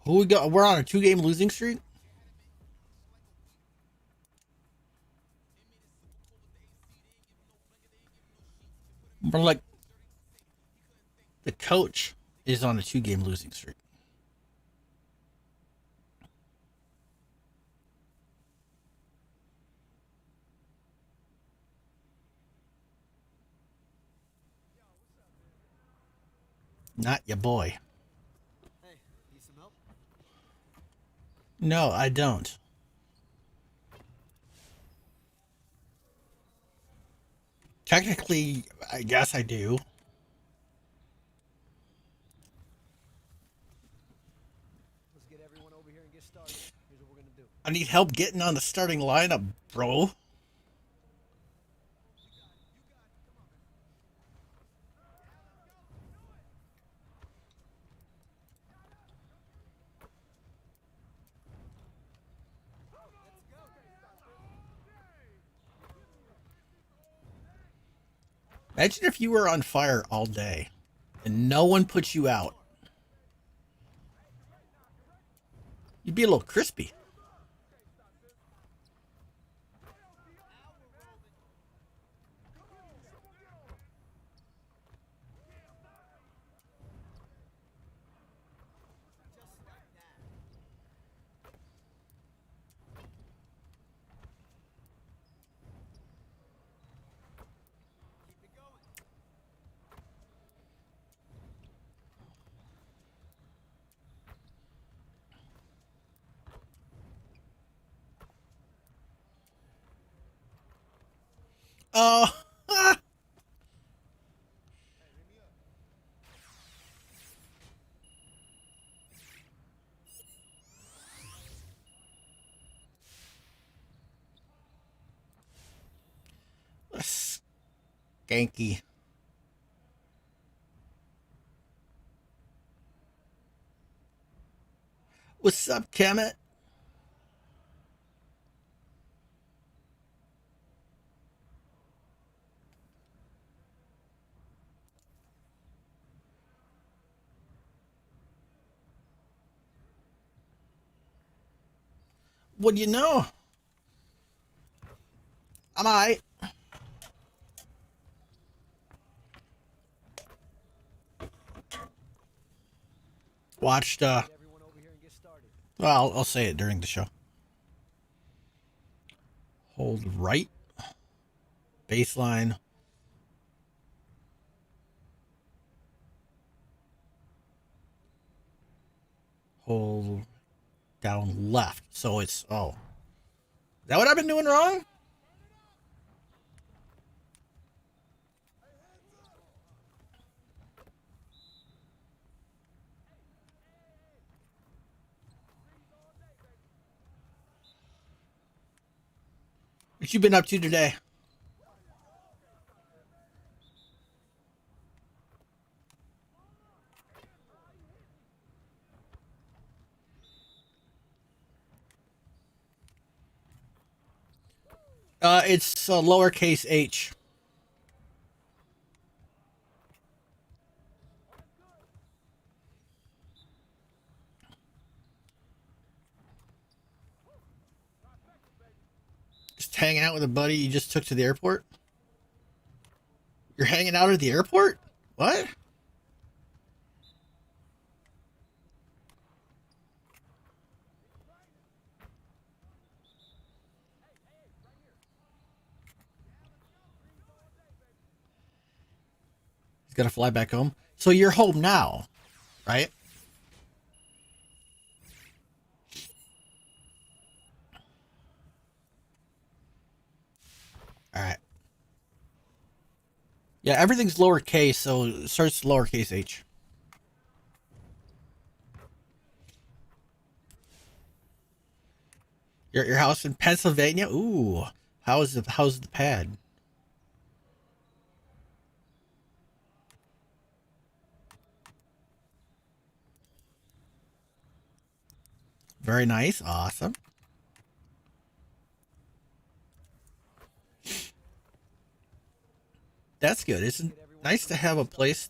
Who we got? We're on a 2-game losing streak. We're like the coach is on a 2-game losing streak. Not your boy. Hey, need some help? No, I don't. Technically, I guess I do. Let's get everyone over here and get started. Here's what we're gonna do. I need help getting on the starting lineup, bro. Imagine if you were on fire all day and no one put you out. You'd be a little crispy. Oh, skanky. What's up, Kemet? What do you know? I'm alright. Watched, Get everyone over here and get started. well, I'll say it during the show. Hold right. Baseline. Hold down left. So it's, oh. Is that what I've been doing wrong? What you been up to today? It's lowercase h. Just hanging out with a buddy you just took to the airport? You're hanging out at the airport? What? He's got to fly back home. So you're home now, right? All right. Yeah, everything's lowercase, so it starts lowercase h. Your house in Pennsylvania? Ooh. How's the pad? Very nice. Awesome. That's good. It's nice to have a place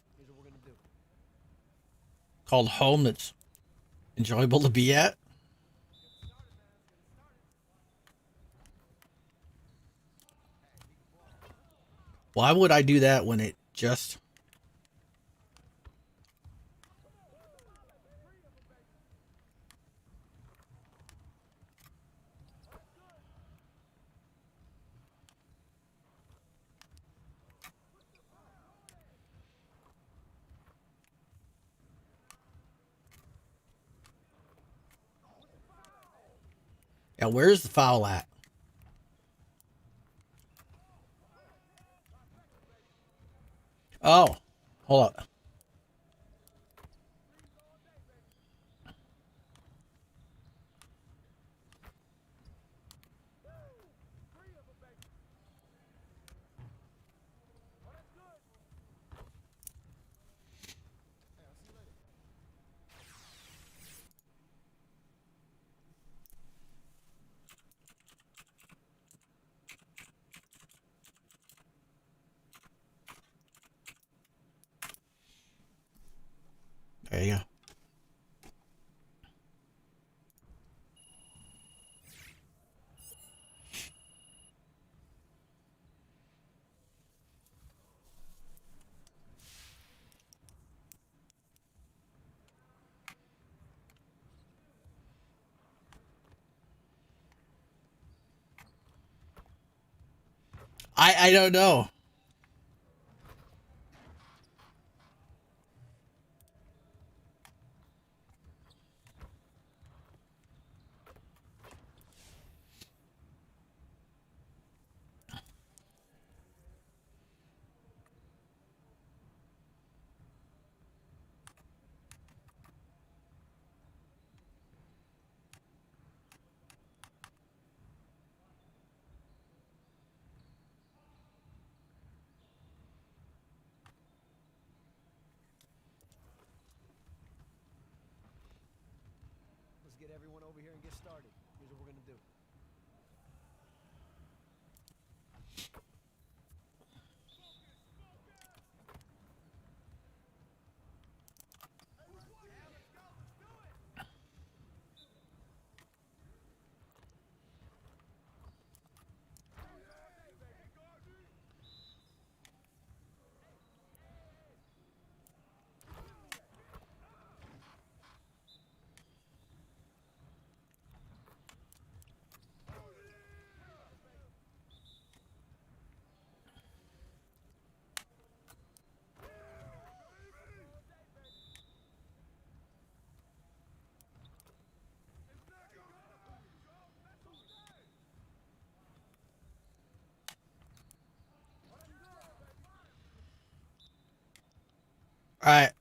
called home that's enjoyable to be at. Why would I do that when it just... Yeah, where's the foul at? Oh, hold up. There you go. I don't know. Let's get everyone over here and get started. Here's what we're gonna do. All right.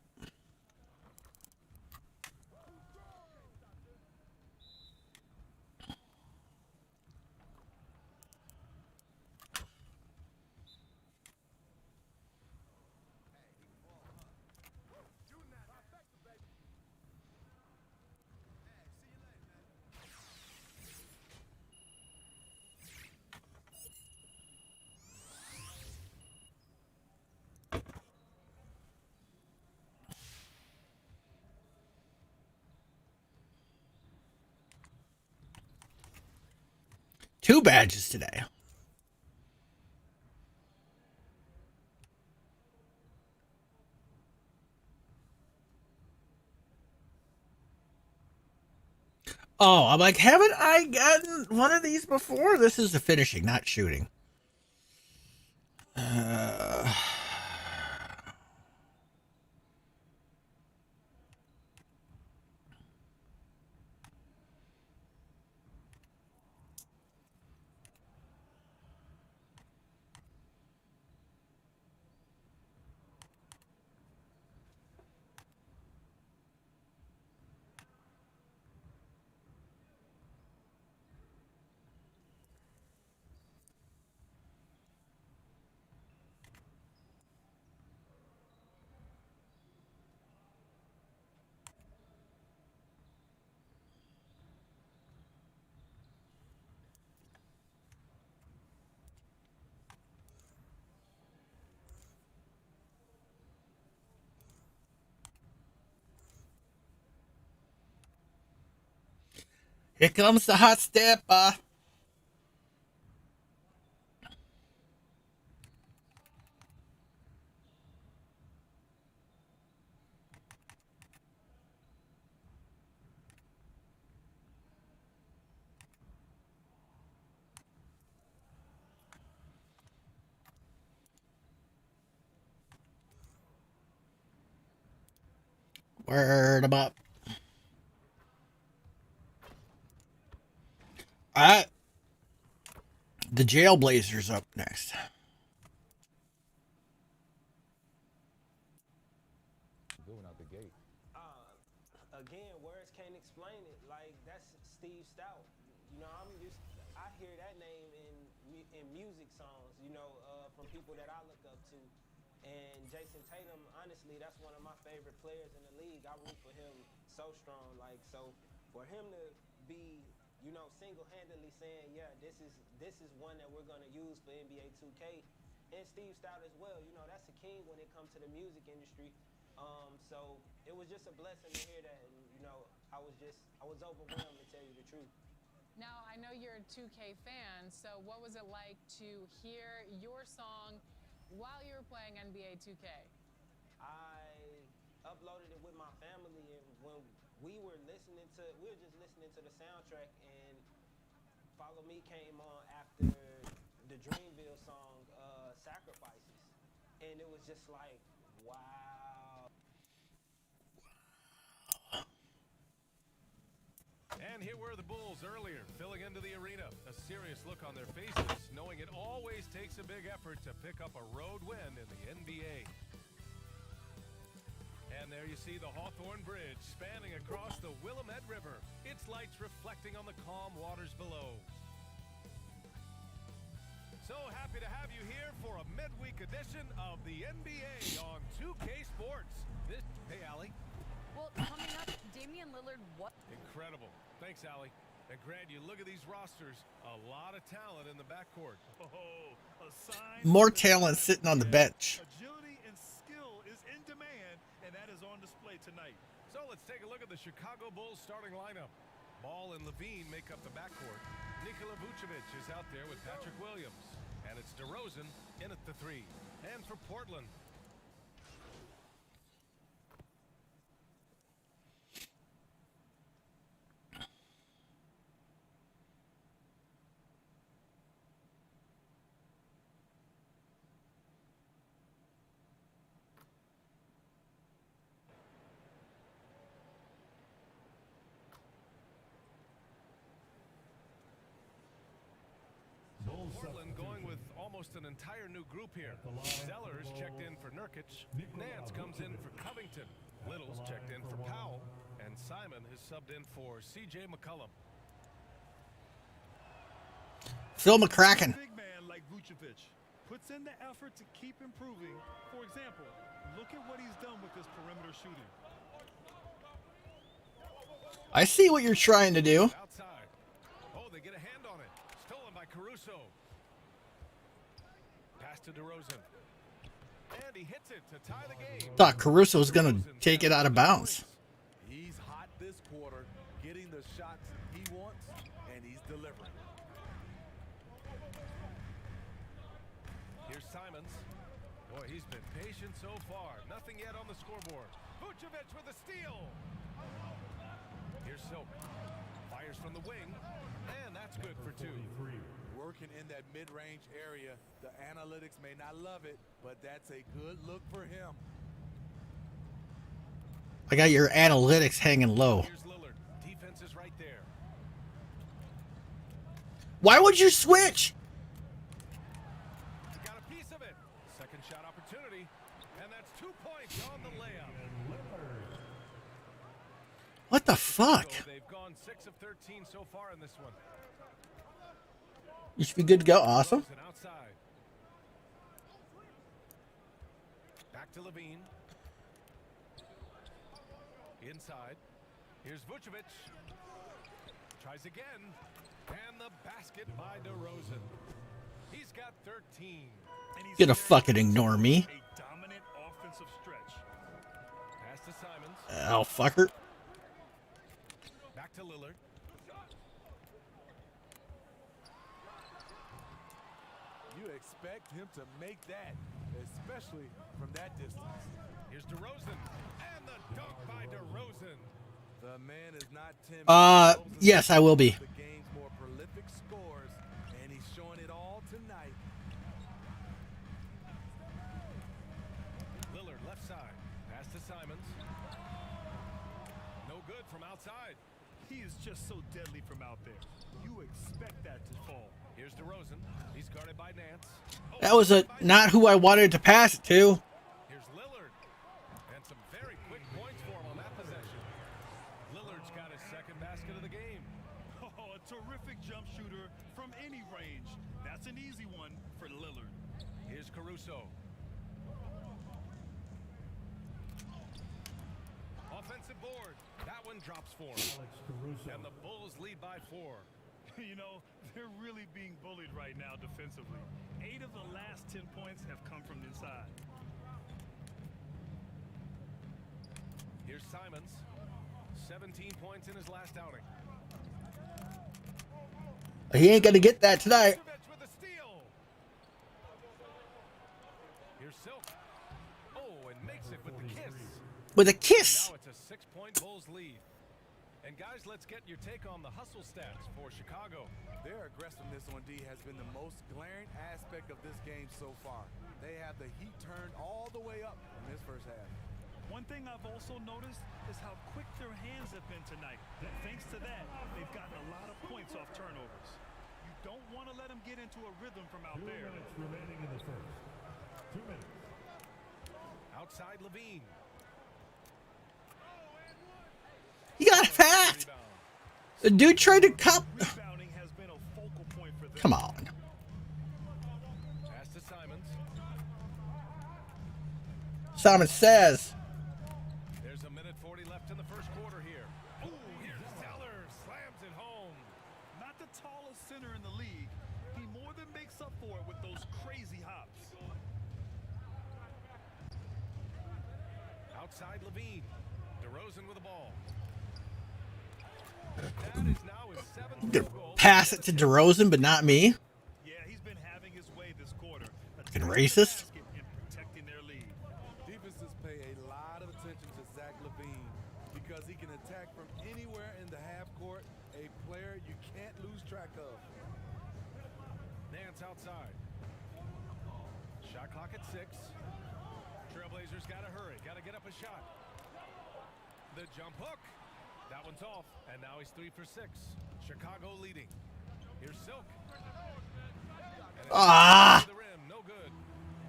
Two badges today. Oh, I'm like, haven't I gotten one of these before? This is the finishing, not shooting. Here comes the hot stepper. Word 'em up. Alright. The Jailblazers up next. Doing out the gate. Again, words can't explain it. Like, that's Steve Stout. You know, I hear that name in music songs, you know, from people that I look up to. And Jason Tatum, honestly, that's one of my favorite players in the league. I root for him so strong. Like, so for him to be, you know, single-handedly saying, yeah, this is one that we're going to use for NBA 2K, and Steve Stout as well, you know, that's a king when it comes to the music industry. So it was just a blessing to hear that, and, you know, I was overwhelmed, to tell you the truth. Now, I know you're a 2K fan, so what was it like to hear your song while you were playing NBA 2K? I uploaded it with my family, and when we were just listening to the soundtrack, and Follow Me came on after the Dreamville song, Sacrifices. And it was just like, wow. And here were the Bulls earlier, filling into the arena. A serious look on their faces, knowing it always takes a big effort to pick up a road win in the NBA. And there you see the Hawthorne Bridge spanning across the Willamette River, its lights reflecting on the calm waters below. So happy to have you here for a midweek edition of the NBA on 2K Sports. Hey, Allie. Well, coming up, Damian Lillard, what? Incredible. Thanks, Allie. And Grant, you look at these rosters, a lot of talent in the backcourt. Oh, a sign More talent sitting on the bench. Agility and skill is in demand, and that is on display tonight. So let's take a look at the Chicago Bulls starting lineup. Ball and Levine make up the backcourt. Nikola Vucevic is out there with Patrick Williams. And it's DeRozan in at the 3. And for Portland, Portland going with almost an entire new group here. Sellers checked in for Nurkic. Nance comes in for Covington. Little's checked in for Powell. And Simon has subbed in for C.J. McCollum. Phil McCracken. A big man like Vucevic puts in the effort to keep improving. For example, look at what he's done with his perimeter shooting. I see what you're trying to do. Outside. Oh, they get a hand on it. Stolen by Caruso. Pass to DeRozan. And he hits it to tie the game. Thought Caruso was going to take it out of bounds. He's hot this quarter, getting the shots he wants, and he's delivering. Here's Simons. Boy, he's been patient so far. Nothing yet on the scoreboard. Vucevic with a steal. Here's Silk. Fires from the wing. And that's good for 2. Working in that mid-range area. The analytics may not love it, but that's a good look for him. I got your analytics hanging low. Here's Lillard. Defense is right there. Why would you switch? Got a piece of it. Second shot opportunity. And that's 2 points on the layup. What the fuck? So they've gone 6 of 13 so far in this one. You should be good to go. Awesome. And outside. Back to Levine. Inside. Here's Vucevic. Tries again. And the basket by DeRozan. He's got 13. And he's Gonna fucking ignore me. a dominant offensive stretch. Pass to Simons. Oh, fucker. Back to Lillard. You expect him to make that, especially from that distance. Here's DeRozan, and the dunk by DeRozan. The man is not timid. Yes, I will be. The game's more prolific scores, and he's showing it all tonight. Lillard left side, pass to Simons. No good from outside. He is just so deadly from out there. You expect that to fall. Here's DeRozan. He's guarded by Nance. That was not who I wanted to pass it to. Here's Lillard. And some very quick points for him on that possession. Lillard's got his second basket of the game. Oh, a terrific jump shooter from any range. That's an easy one for Lillard. Here's Caruso. Offensive board. That one drops for him. And the Bulls lead by 4. You know, they're really being bullied right now defensively. 8 of the last 10 points have come from inside. Here's Simons. 17 points in his last outing. He ain't gonna get that tonight. Vucevic with a steal. Here's Silk. Oh, and makes it with the kiss. With a kiss. Now it's a 6-point Bulls lead. And guys, let's get your take on the hustle stats for Chicago. Their aggressiveness on D has been the most glaring aspect of this game so far. They have the heat turned all the way up in this first half. One thing I've also noticed is how quick their hands have been tonight. Thanks to that, they've gotten a lot of points off turnovers. You don't want to let them get into a rhythm from out there. 2 minutes remaining in the first. 2 minutes. Outside Levine. He got fast. The dude tried to cup. Rebounding has been a focal point for them. Come on. Pass to Simons. Simon says. There's a minute 40 left in the first quarter here. Ooh, here's Zeller. Slams it home. Not the tallest center in the league. He more than makes up for it with those crazy hops. Outside Levine. DeRozan with the ball. That is now his 7th field goal. Pass it to DeRozan, but not me. Yeah, he's been having his way this quarter. Fucking racist. And protecting their lead. Defenses pay a lot of attention to Zach LaVine because he can attack from anywhere in the half court, a player you can't lose track of. Nance outside. Shot clock at 6. Trailblazers got to hurry. Got to get up a shot. The jump hook. That one's off, and now he's 3 for 6. Chicago leading. Here's Silk. Ah! The rim, no good.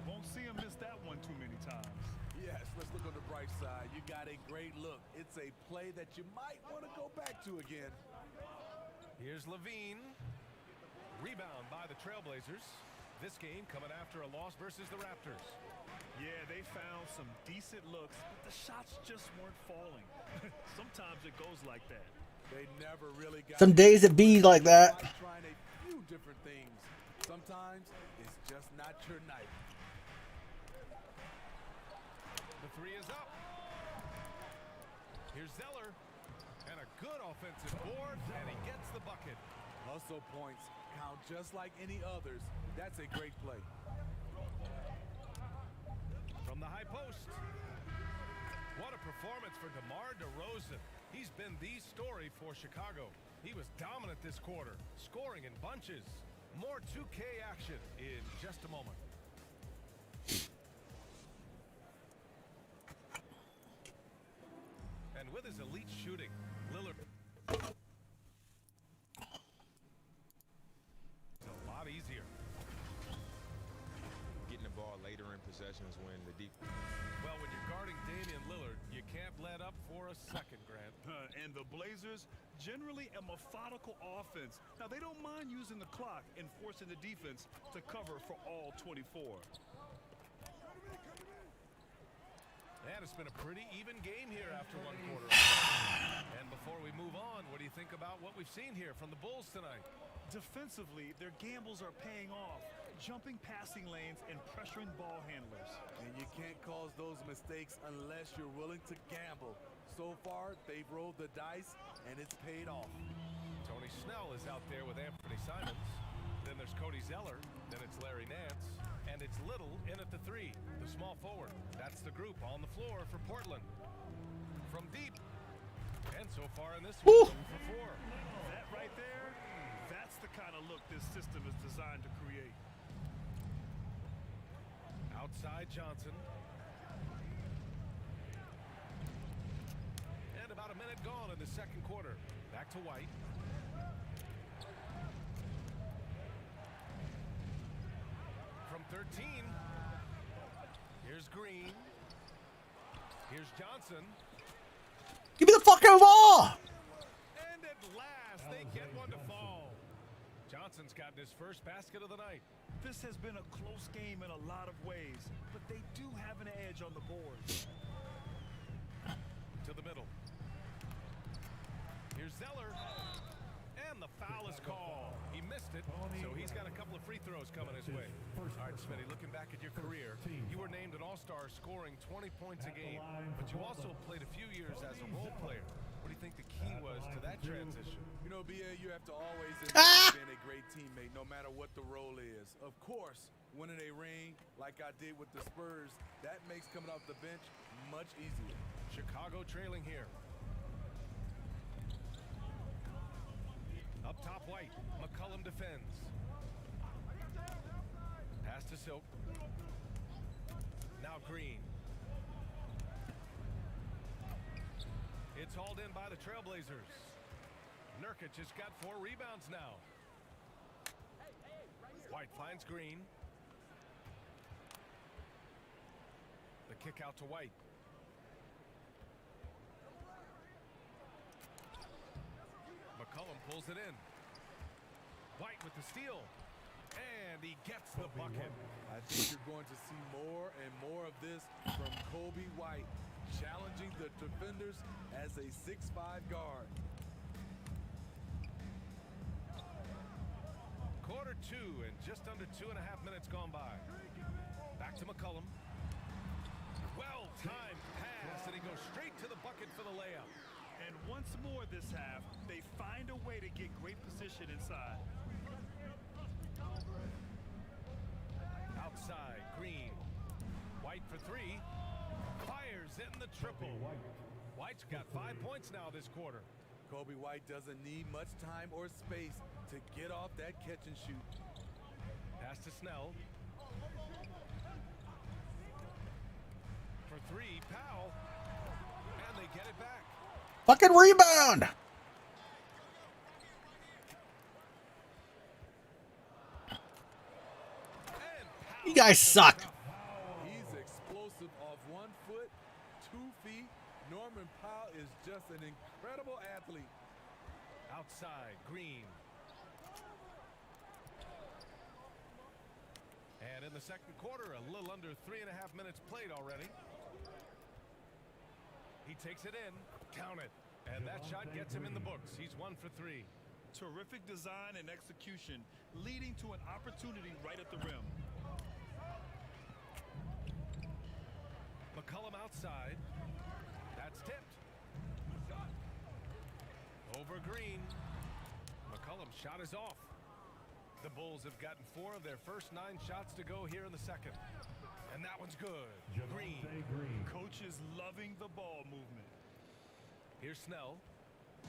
Won't see him miss that one too many times. Yes, let's look on the bright side. You got a great look. It's a play that you might want to go back to again. Here's Levine. Rebound by the Trailblazers. This game coming after a loss versus the Raptors. Yeah, they found some decent looks, but the shots just weren't falling. Sometimes it goes like that. They never really got Some days it be like that. trying a few different things. Sometimes it's just not your night. The 3 is up. Here's Zeller. And a good offensive board, and he gets the bucket. Hustle points count just like any others. That's a great play. From the high post. What a performance for DeMar DeRozan. He's been the story for Chicago. He was dominant this quarter, scoring in bunches. More 2K action in just a moment. And with his elite shooting, Lillard is a lot easier. Getting the ball later in possessions when the deep. Well, when you're guarding Damian Lillard, you can't let up for a second, Grant. And the Blazers, generally a methodical offense. Now, they don't mind using the clock and forcing the defense to cover for all 24. And it's been a pretty even game here after one quarter. And before we move on, what do you think about what we've seen here from the Bulls tonight? Defensively, their gambles are paying off, jumping passing lanes and pressuring ball handlers. And you can't cause those mistakes unless you're willing to gamble. So far, they've rolled the dice, and it's paid off. Tony Snell is out there with Anthony Simons. The then there's Cody Zeller. Then it's Larry Nance. And it's Little in at the 3, the small forward. That's the group on the floor for Portland. From deep. And so far in this one, 2 for 4. That right there, that's the kind of look this system is designed to create. Outside Johnson. And about a minute gone in the second quarter. Back to White. From 13. Here's Green. Here's Johnson. Give me the fucking ball! And at last, they get one to fall. Johnson's gotten his first basket of the night. This has been a close game in a lot of ways, but they do have an edge on the board. To the middle. Here's Zeller. And the foul is called. He missed it, so he's got a couple of free throws coming his way. All right, Smitty, looking back at your career, you were named an all-star scoring 20 points a game, but you also played a few years as a role player. What do you think the key was to that transition? You know, BA, you have to always enjoy being a great teammate, no matter what the role is. Of course, winning a ring like I did with the Spurs, that makes coming off the bench much easier. Chicago trailing here. Up top, White. McCollum defends. Pass to Silk. Now Green. It's hauled in by the Trailblazers. Nurkic has got 4 rebounds now. White finds Green. The kick out to White. McCollum pulls it in. White with the steal. And he gets the bucket. I think you're going to see more and more of this from Kobe White, challenging the defenders as a 6'5" guard. Quarter 2 and just under 2.5 minutes gone by. Back to McCollum. Well-timed pass, and he goes straight to the bucket for the layup. And once more this half, they find a way to get great position inside. Outside, Green. White for 3. Fires in the triple. White's got 5 points now this quarter. Kobe White doesn't need much time or space to get off that catch and shoot. Pass to Snell. For 3, Powell. And they get it back. Fucking rebound! You guys suck. He's explosive off 1 foot, 2 feet. Norman Powell is just an incredible athlete. Outside, Green. And in the second quarter, a little under 3.5 minutes played already. He takes it in, count it, and that shot gets him in the books. He's 1 for 3. Terrific design and execution, leading to an opportunity right at the rim. McCollum outside. That's tipped. Over Green. McCollum's shot is off. The Bulls have gotten 4 of their first 9 shots to go here in the second. And that one's good. Green. Coach is loving the ball movement. Here's Snell.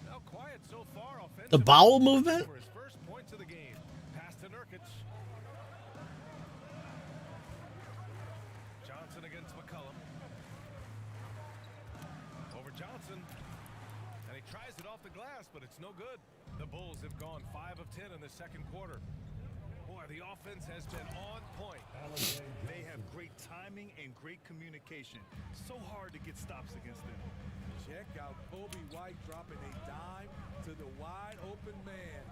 Now quiet so far offensively. The bowel movement? For his first points of the game. Pass to Nurkic. Johnson against McCollum. Over Johnson. And he tries it off the glass, but it's no good. The Bulls have gone 5 of 10 in the second quarter. Boy, the offense has been on point. They have great timing and great communication. So hard to get stops against them. Check out Kobe White dropping a dime to the wide open man.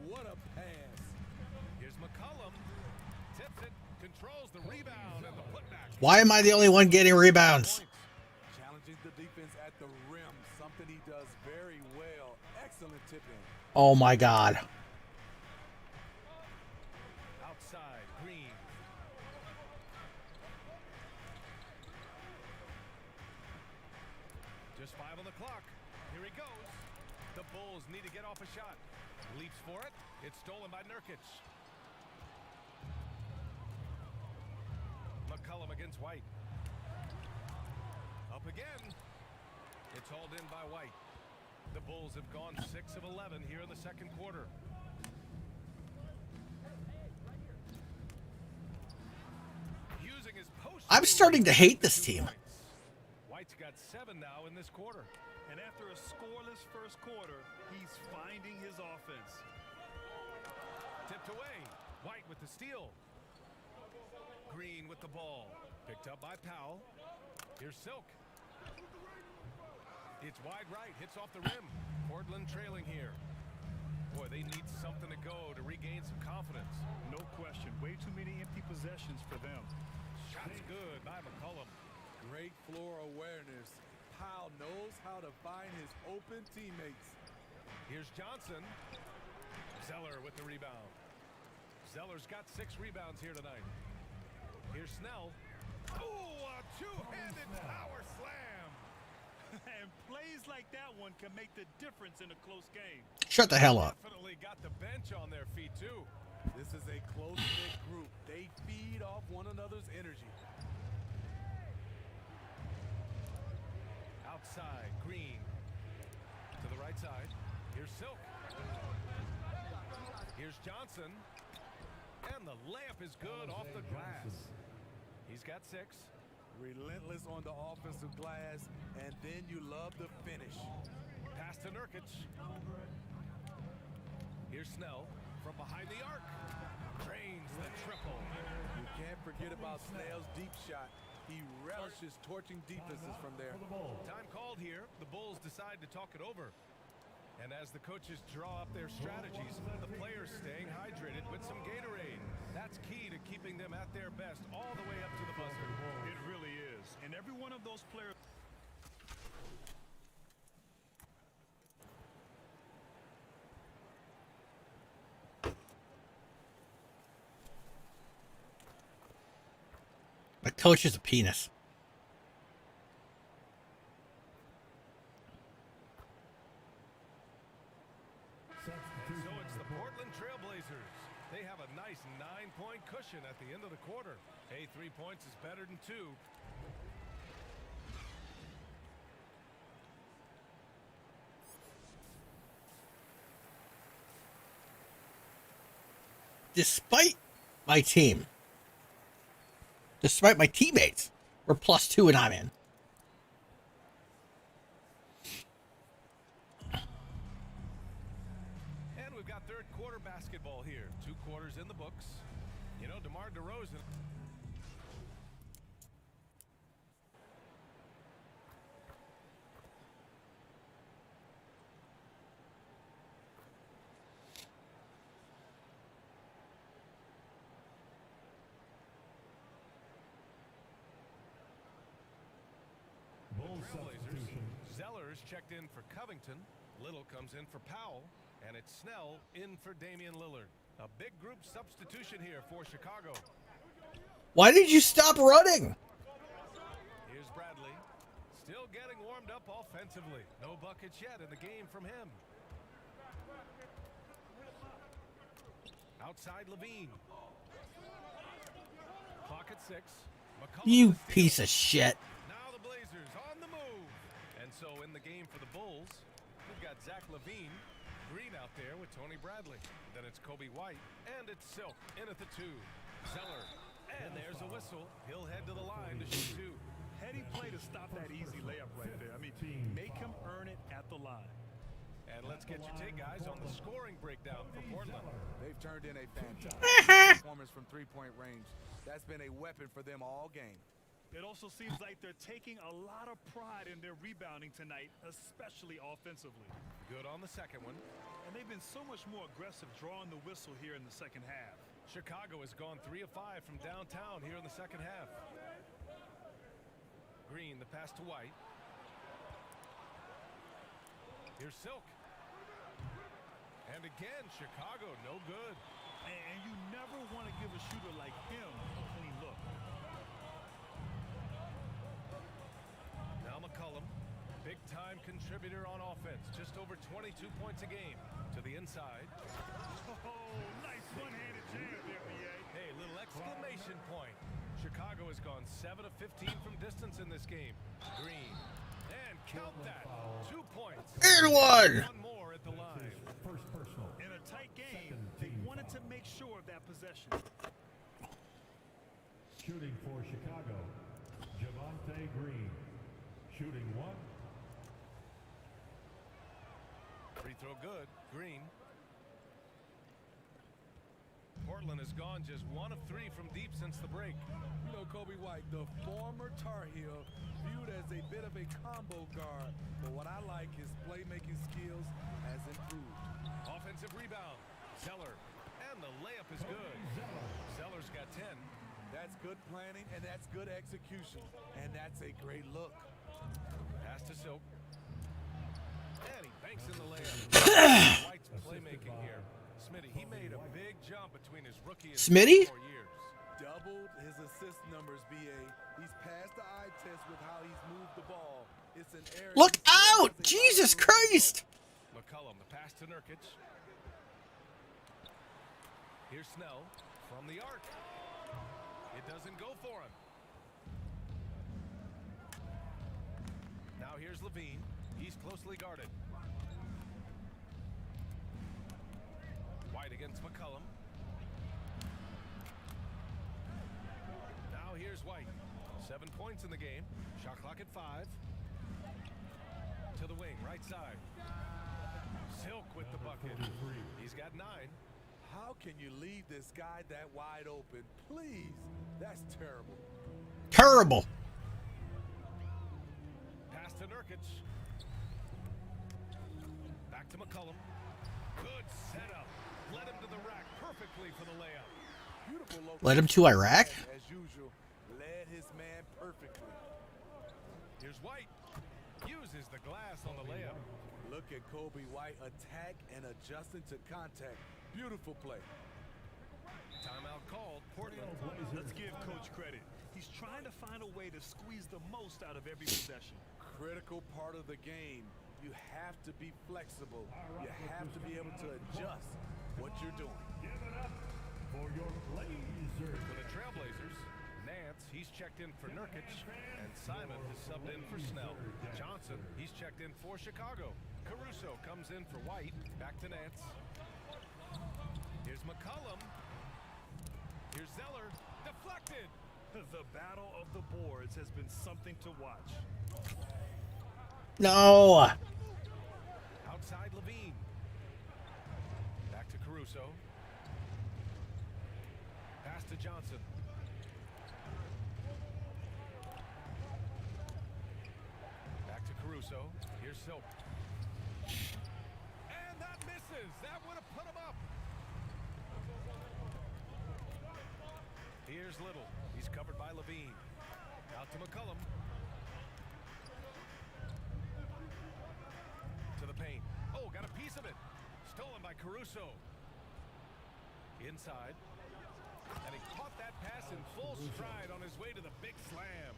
What a pass. Here's McCollum. Tips it, controls the rebound and the putback. Why am I the only one getting rebounds? Challenging the defense at the rim, something he does very well. Excellent tipping. Oh my God. Outside, Green. Just 5 on the clock. Here he goes. The Bulls need to get off a shot. Leaps for it. It's stolen by Nurkic. McCollum against White. Up again. It's hauled in by White. The Bulls have gone 6 of 11 here in the second quarter. Using his post. I'm starting to hate this team. White's got 7 now in this quarter. And after a scoreless first quarter, he's finding his offense. Tipped away. White with the steal. Green with the ball. Picked up by Powell. Here's Silk. It's wide right. Hits off the rim. Portland trailing here. Boy, they need something to go to regain some confidence. No question. Way too many empty possessions for them. Shot's good by McCollum. Great floor awareness. Powell knows how to find his open teammates. Here's Johnson. Zeller with the rebound. Zeller's got 6 rebounds here tonight. Here's Snell. Oh, a two-handed power slam. And plays like that one can make the difference in a close game. Shut the hell up. Definitely got the bench on their feet, too. This is a close-knit group. They feed off one another's energy. Outside, Green. To the right side. Here's Silk. Here's Johnson. And the layup is good off the glass. He's got 6. Relentless on the offensive glass, and then you love the finish. Pass to Nurkic. Here's Snell from behind the arc. Drains the triple. You can't forget about Snell's deep shot. He relishes torching defenses from there. Time called here. The Bulls decide to talk it over. And as the coaches draw up their strategies, the players staying hydrated with some Gatorade. That's key to keeping them at their best all the way up to the buzzer. It really is. And every one of those players. My coach is a penis. So it's the Portland Trailblazers. They have a nice 9-point cushion at the end of the quarter. Hey, 3 points is better than 2. Despite my team, despite my teammates, we're +2 and I'm in. And we've got third quarter basketball here. 2 quarters in the books. You know, DeMar DeRozan. Trailblazers. Zeller is checked in for Covington. Little comes in for Powell. And it's Snell in for Damian Lillard. A big group substitution here for Chicago. Why did you stop running? Here's Bradley. Still getting warmed up offensively. No buckets yet in the game from him. Outside Levine. Clock at 6. McCollum You with the steal. piece of shit. Now the Blazers on the move. And so in the game for the Bulls, we've got Zach Levine. Green out there with Tony Bradley. Then it's Kobe White. And it's Silk in at the 2. Zeller. And there's a whistle. He'll head to the line to shoot 2. Heady play to stop that easy layup right there. I mean, make him earn it at the line. And let's get your take, guys, on the scoring breakdown for Portland. They've turned in a fantastic performance from three-point range. That's been a weapon for them all game. It also seems like they're taking a lot of pride in their rebounding tonight, especially offensively. Good on the second one. And they've been so much more aggressive drawing the whistle here in the second half. Chicago has gone 3 of 5 from downtown here in the second half. Green, the pass to White. Here's Silk. And again, Chicago, no good. And you never want to give a shooter like him a clean look. Now McCollum, big-time contributor on offense. Just over 22 points a game. To the inside. Oh, nice one-handed jam there, BA. Hey, little exclamation point. Chicago has gone 7 of 15 from distance in this game. Green. And count that. 2 points. And one. One more at the line. First personal. In a tight game, they wanted to make sure of that possession. Shooting for Chicago, Javonte Green. Shooting one. Free throw good. Green. Portland has gone just 1 of 3 from deep since the break. You know, Kobe White, the former Tar Heel, viewed as a bit of a combo guard. But what I like, his playmaking skills has improved. Offensive rebound. Zeller. And the layup is good. Zeller's got 10. That's good planning, and that's good execution. And that's a great look. Pass to Silk. And he banks in the layup. White's playmaking here. Smitty, he made a big jump between his rookie and Smitty? 4 years. Doubled his assist numbers, BA. He's passed the eye test with how he's moved the ball. It's an area. Look out! Jesus Christ! McCollum, the pass to Nurkic. Here's Snell from the arc. It doesn't go for him. Now here's Levine. He's closely guarded. White against McCollum. Now here's White. 7 points in the game. Shot clock at 5. To the wing, right side. Silk with the bucket. He's got 9. How can you leave this guy that wide open? Please. That's terrible. Terrible. Pass to Nurkic. Back to McCollum. Good setup. Led him to the rack perfectly for the layup. Beautiful location. Led him to Iraq? As usual, led his man perfectly. Here's White. Uses the glass on the layup. Look at Kobe White attack and adjusting to contact. Beautiful play. Timeout called. Portland. Let's give Coach credit. He's trying to find a way to squeeze the most out of every possession. Critical part of the game. You have to be flexible. You have to be able to adjust what you're doing. Give it up for your Blazers. For the Trailblazers, Nance, he's checked in for Nurkic, and Simon has subbed in for Snell. Johnson, he's checked in for Chicago. Caruso comes in for White. Back to Nance. Here's McCollum. Here's Zeller. Deflected. The battle of the boards has been something to watch. No. Outside Levine. Back to Caruso. Pass to Johnson. Back to Caruso. Here's Silk. And that misses. That would have put him up. Here's Little. He's covered by Levine. Out to McCollum. To the paint. Oh, got a piece of it. Stolen by Caruso. Inside. And he caught that pass in full stride on his way to the big slam.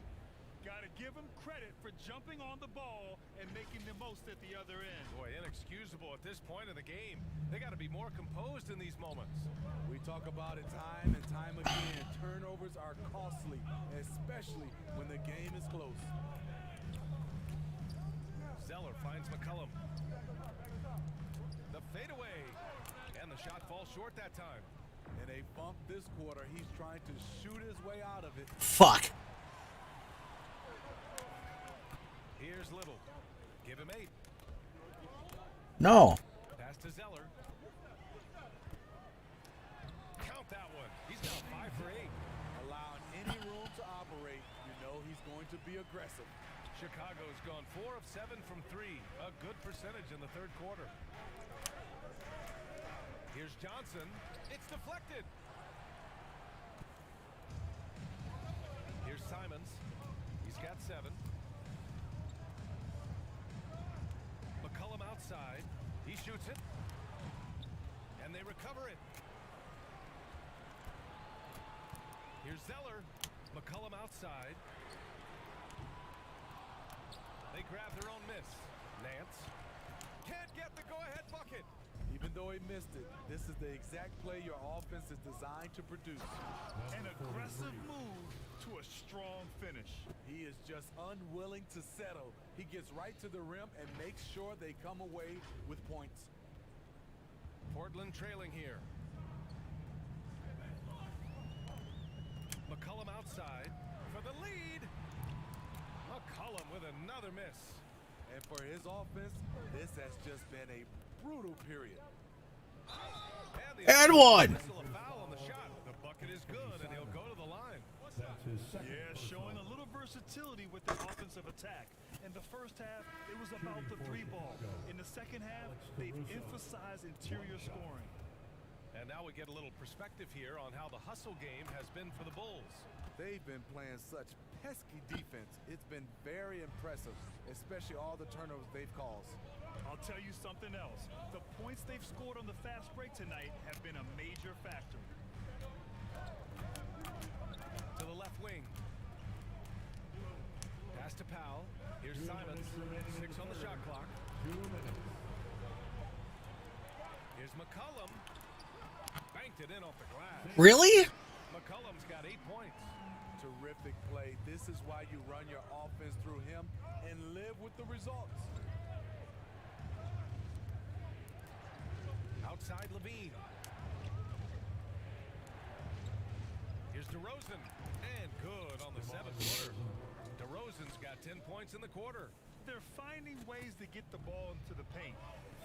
Gotta give him credit for jumping on the ball and making the most at the other end. Boy, inexcusable at this point of the game. They got to be more composed in these moments. We talk about it time and time again. Turnovers are costly, especially when the game is close. Zeller finds McCollum. The fadeaway. And the shot falls short that time. In a bump this quarter, he's trying to shoot his way out of it. Fuck. Here's Little. Give him 8. No. Pass to Zeller. Count that one. He's now 5 for 8. Allowing any room to operate, you know he's going to be aggressive. Chicago's gone 4 of 7 from 3. A good percentage in the third quarter. Here's Johnson. It's deflected. Here's Simons. He's got 7. McCollum outside. He shoots it. And they recover it. Here's Zeller. McCollum outside. They grab their own miss. Nance can't get the go-ahead bucket. Even though he missed it, this is the exact play your offense is designed to produce. An aggressive move to a strong finish. He is just unwilling to settle. He gets right to the rim and makes sure they come away with points. Portland trailing here. McCollum outside for the lead. McCollum with another miss. And for his offense, this has just been a brutal period. And one. Whistle a foul on the shot. The bucket is good, and he'll go to the line. That's his second. Yeah, showing a little versatility with the offensive attack. In the first half, it was about the three ball. In the second half, they've emphasized interior scoring. And now we get a little perspective here on how the hustle game has been for the Bulls. They've been playing such pesky defense. It's been very impressive, especially all the turnovers they've caused. I'll tell you something else. The points they've scored on the fast break tonight have been a major factor. To the left wing. Pass to Powell. Here's Simons. 6 on the shot clock. 2 minutes. Here's McCollum. Banked it in off the glass. Really? McCollum's got 8 points. Terrific play. This is why you run your offense through him and live with the results. Outside Levine. Here's DeRozan. And good on the 7th footer. DeRozan's got 10 points in the quarter. They're finding ways to get the ball into the paint.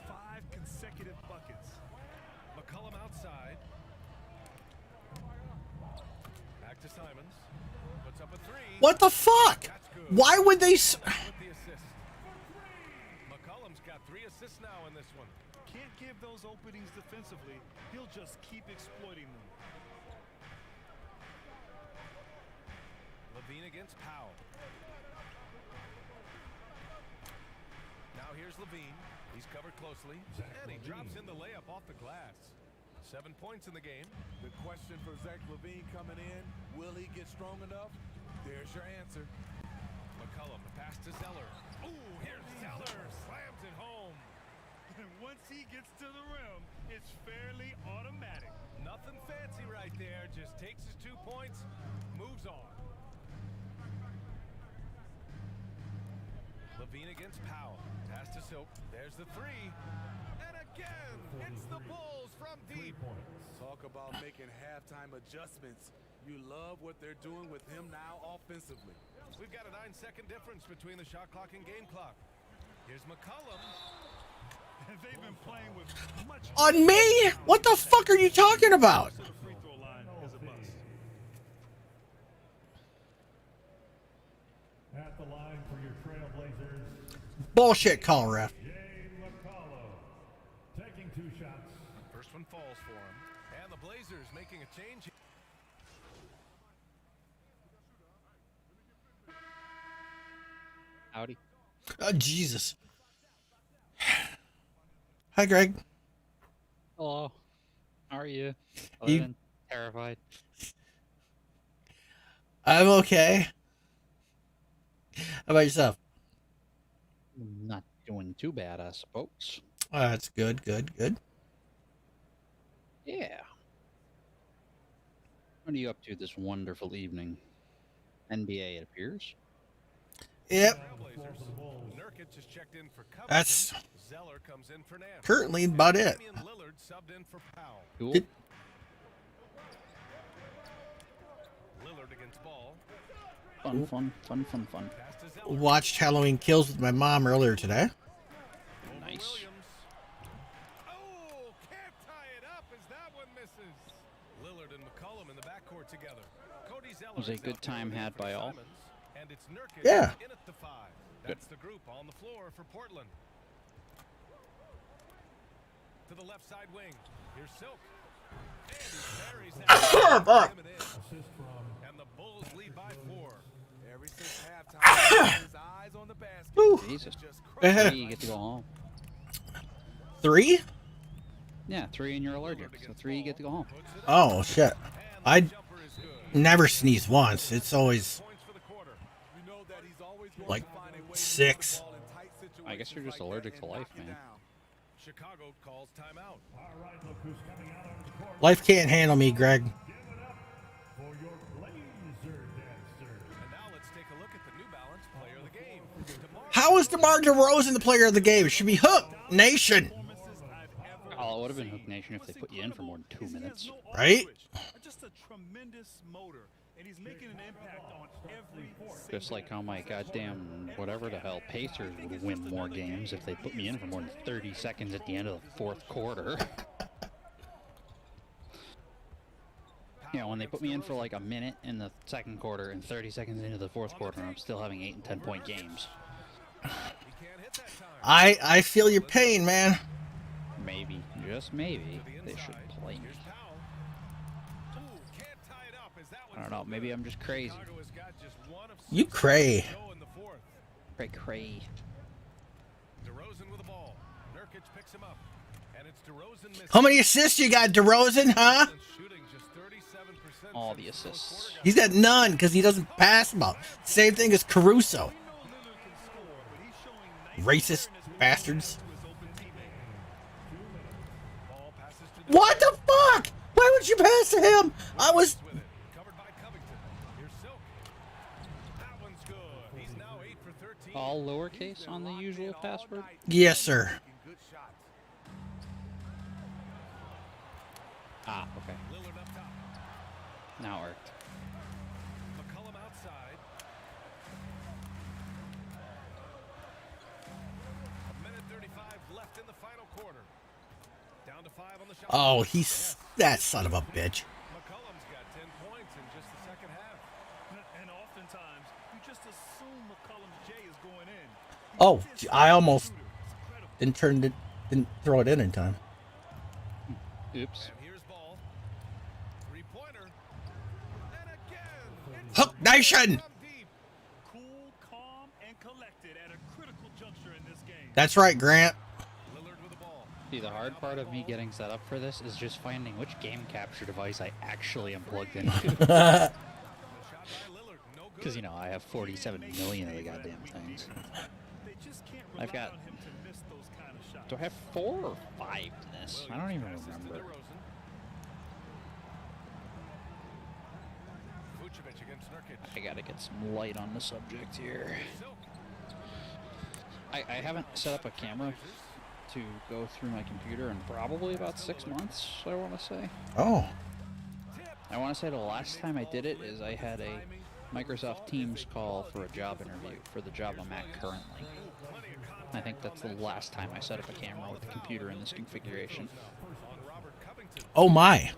5 consecutive buckets. McCollum outside. Back to Simons. Puts up a 3. What the fuck? That's good. Why would they? With the assist. McCollum's got 3 assists now in this one. Can't give those openings defensively. He'll just keep exploiting them. Levine against Powell. Now here's Levine. He's covered closely. And he drops in the layup off the glass. 7 points in the game. The question for Zach LaVine coming in, will he get strong enough? There's your answer. McCollum, the pass to Zeller. Ooh, here's Zeller. Slams it home. And once he gets to the rim, it's fairly automatic. Nothing fancy right there. Just takes his 2 points, moves on. Levine against Powell. Pass to Silk. There's the 3. And again, it's the Bulls from 3 deep. points. Talk about making halftime adjustments. You love what they're doing with him now offensively. We've got a 9-second difference between the shot clock and game clock. Here's McCollum. And they've been playing with much On me? What the fuck are you talking about? to the free throw line is a bust. At the line for your Trailblazers, Bullshit call, ref. Jay McCollum. Taking 2 shots. First one falls for him. And the Blazers making a change. Howdy. Oh, Jesus. Hi, Greg. Hello. How are you? You- Other than terrified. I'm okay. How about yourself? Not doing too bad, I suppose. That's good, good, good. Yeah. What are you up to this wonderful evening? NBA, it appears. Yep. Trailblazers. Nurkic has checked in for Covington. That's Zeller comes in for Nance. currently about it. Damian Lillard subbed in for Powell. Cool. Did- Lillard against Ball. Fun, fun, fun, fun, fun. Pass to Zeller. Watched Halloween Kills with my mom earlier today. Over Nice. Williams. Oh, can't tie it up as that one misses. Lillard and McCollum in the backcourt together. Cody Zeller Was a is good out there time waiting had for by all. Simons, and it's Nurkic Yeah. in at the 5. That's the group on the floor for Portland. To the left side wing. Here's Silk. And he buries that. Assist from And the Bulls lead by 4. Ever since halftime, his eyes on the basket. Whew. Jesus. Just Eh. 3, you get to go home. 3? Yeah, 3 and you're allergic. So 3, you get to go home. Puts it up, Oh, shit. and the I jumper is good. never sneeze once. It's always Points for the quarter. You know that he's always going like to find a way to 6. put the ball in tight I guess you're situations just like allergic that to and life, knock you man. down. Chicago calls timeout. All right, look who's coming out on the court. Life can't handle me, Greg. Give it up for your Blazer dancers. And now let's take a look at the New Balance player of the game. How is DeMar DeRozan the player of the game? It should be Hook Nation. Oh, it would have been Hook Nation if they put you in for more than 2 minutes. Right? Just a tremendous motor, and he's making an impact on every Just like how my goddamn whatever the hell Pacers would win more games if they put me in for more than 30 seconds at the end of the fourth quarter. You know, when they put me in for like a minute in the second quarter and 30 seconds into the fourth quarter, I'm still having 8 and 10 point games. I feel your pain, man. Maybe, just maybe, they should play me. I don't know, maybe I'm just crazy. You cray. Cray. DeRozan with the ball. Nurkic picks him up. And it's DeRozan missing. How many assists you got, DeRozan, huh? Shooting just 37%. All the assists. He's got none because he doesn't pass them out. Same thing as Caruso. Racist bastards. What the fuck? Why would you pass to him? I was... Covered by Covington. Here's Silk. That one's good. He's now 8 for 13. All lowercase on the usual password? Yes, sir. Ah, okay. Lillard up top. Now it worked. McCollum outside. A minute 35 left in the final quarter. Down to 5 on the shot. Oh, he's... That son of a bitch. McCollum's got 10 points in just the second half. And oftentimes, you just assume McCollum's J is going in. Oh, I almost didn't throw it in time. Oops. And here's ball. Three-pointer. And again. Hook Nation! Cool, calm, and collected at a critical juncture in this game. That's right, Grant. Lillard with the ball. See, the hard part of me getting set up for this is just finding which game capture device I actually am plugged into. Shot by Lillard. No good. Because, you know, I have 47 million of the goddamn things. They just can't rely I've got... on him to miss those kind of shots. Do I have 4 or 5 in this? I don't even remember. Vucevic against Nurkic. I gotta get some light on the subject here. Silk. I haven't set up a camera to go through my computer in probably about 6 months, I want to say. Oh. I want to say the last time I did it is I had a Microsoft Teams call for a job interview for the job I'm at currently. I think that's the last time I set up a camera with a computer in this configuration. Oh, my.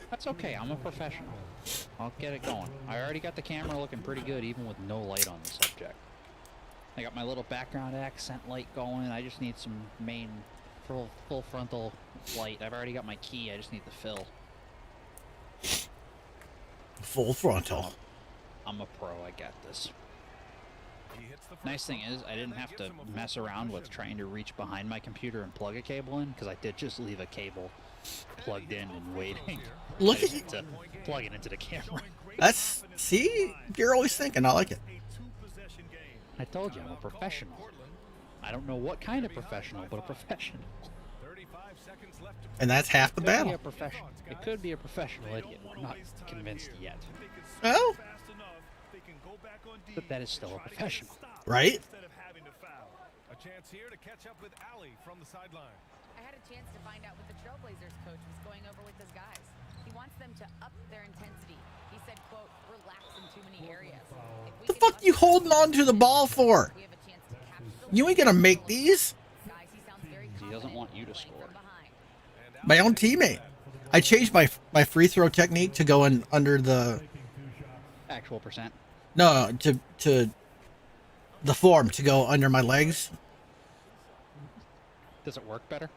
That's okay, I'm a professional. I'll get it going. I already got the camera looking pretty good even with no light on the subject. I got my little background accent light going. I just need some main full frontal light. I've already got my key, I just need the fill. Full frontal. I'm a pro, I got this. Nice thing is, I didn't have to mess around with trying to reach behind my computer and plug a cable in, because I did just leave a cable plugged in and waiting. Look at you. To plug it into the camera. That's... See? You're always thinking. I like it. I told you, I'm a professional. I don't know what kind of professional, but a professional. And that's half the It could be battle. a professional. It could be a professional idiot. I'm not convinced yet. Oh, But that is still a professional. right? A chance here to catch up with Allie from the sideline. I had a chance to find out what the Trailblazers coach was going over with his guys. He wants them to up their intensity. He said, quote, relax in too many areas. If we The can fuck bust you the holding on to the ball for? we have a chance to capture the You ain't gonna make these. guys. He sounds very He doesn't confident want you to playing score. from behind. My own teammate. I changed my free throw technique to go in under the... Actual percent. No, to the form to go under my legs. Does it work better? Or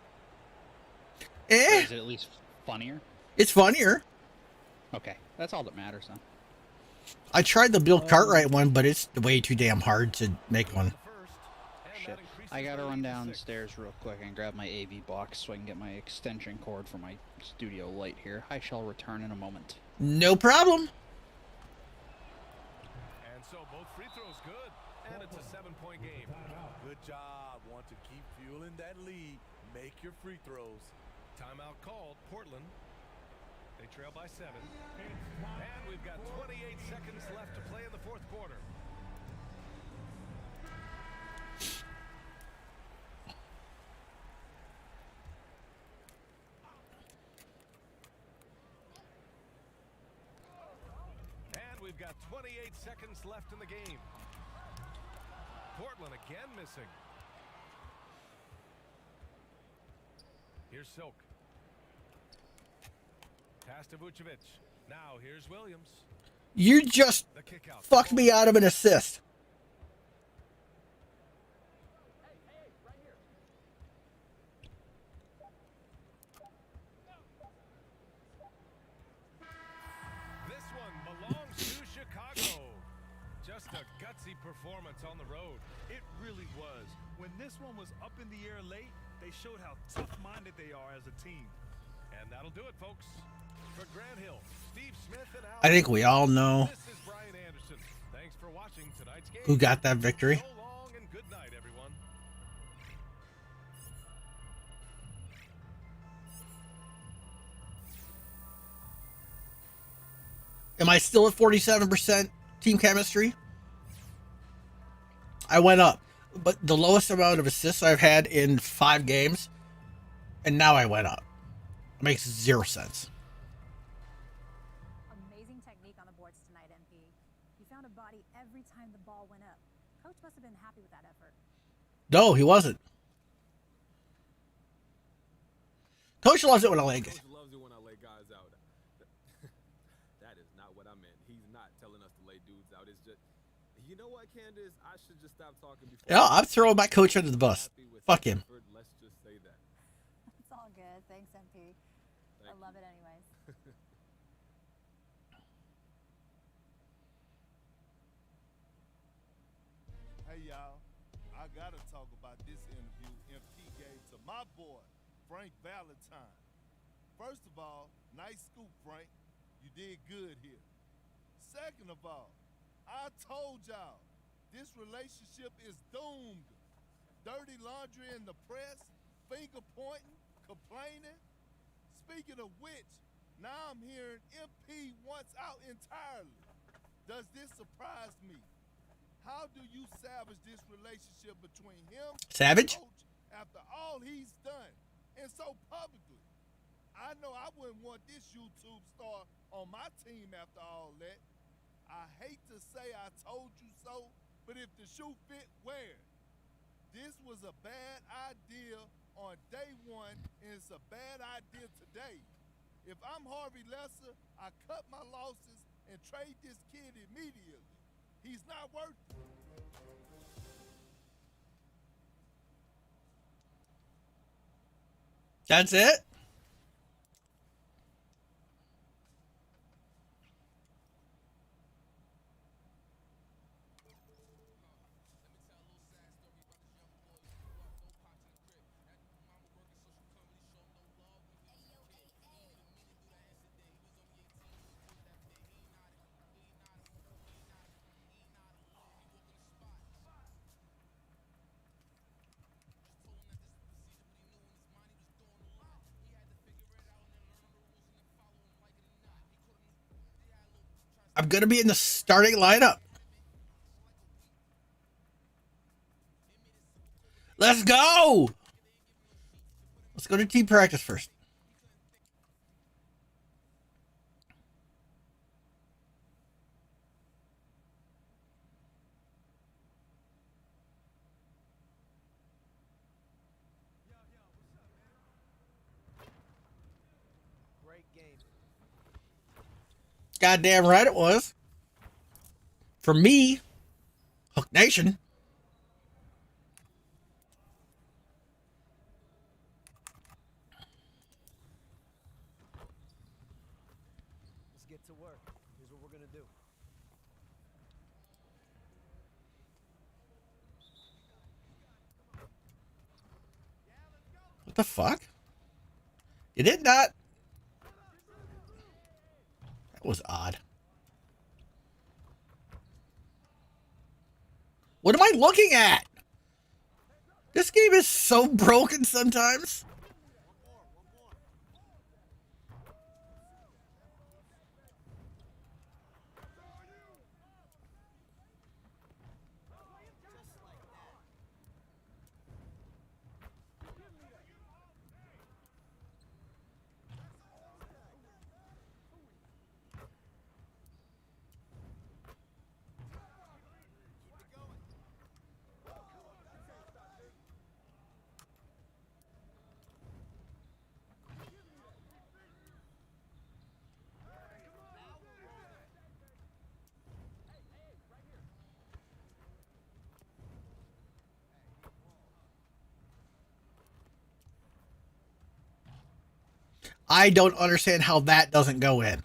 Eh, is it at least funnier? it's funnier. Okay, that's all that matters then. I tried the Bill Cartwright one, but it's way too damn hard to make one. Shit. I gotta run downstairs real quick and grab my AV box so I can get my extension cord for my studio light here. I shall return in a moment. No problem. And so both free throws good, and it's a 7-point game. Good job. Want to keep fueling that lead. Make your free throws. Timeout called, Portland. They trail by 7. And we've got 28 seconds left to play in the fourth quarter. And we've got 28 seconds left in the game. Portland again missing. Here's Silk. Pass to Vucevic. Now here's Williams. You just The kick out. fucked me out of an assist. This one belongs to Chicago. Just a gutsy performance on the road. It really was. When this one was up in the air late, they showed how tough-minded they are as a team. And that'll do it, folks. For Grant Hill, Steve Smith, and Al. I think we all know This is Brian Anderson. Thanks for watching tonight's game. who got that victory. So long and good night, everyone. Am I still at 47% team chemistry? I went up, but the lowest amount of assists I've had in 5 games, and now I went up. It makes 0 sense. Amazing technique on the boards tonight, MP. You found a body every time the ball went up. Coach must have been happy with that effort. No, he wasn't. Coach loves it when I lay Coach loves it when I lay guys out. That is not what I meant. He's not telling us to lay dudes out. It's just, you know what, Candace? I should just stop talking before. Yeah, I'm throwing my coach under the bus. Fuck him. Let's just say that. It's all good. Thanks, MP. I love it anyways. Hey, y'all. I got to talk about this interview MP gave to my boy, Frank Valentine. First of all, nice scoop, Frank. You did good here. Second of all, I told y'all, this relationship is doomed. Dirty laundry in the press, finger pointing, complaining. Speaking of which, now I'm hearing MP wants out entirely. Does this surprise me? How do you salvage this relationship between him Savage? and Coach after all he's done, and so publicly? I know I wouldn't want this YouTube star on my team after all that. I hate to say I told you so, but if the shoe fit, wear it. This was a bad idea on day one, and it's a bad idea today. If I'm Harvey Lesser, I cut my losses and trade this kid immediately. He's not worth it. That's it? I'm going to be in the starting lineup. Let's go. Let's go to team practice first. Great game. Goddamn right it was. For me, Hook Nation. Let's get to work. Here's what we're gonna do. What the fuck? You did not. That was odd. What am I looking at? This game is so broken sometimes. I don't understand how that doesn't go in.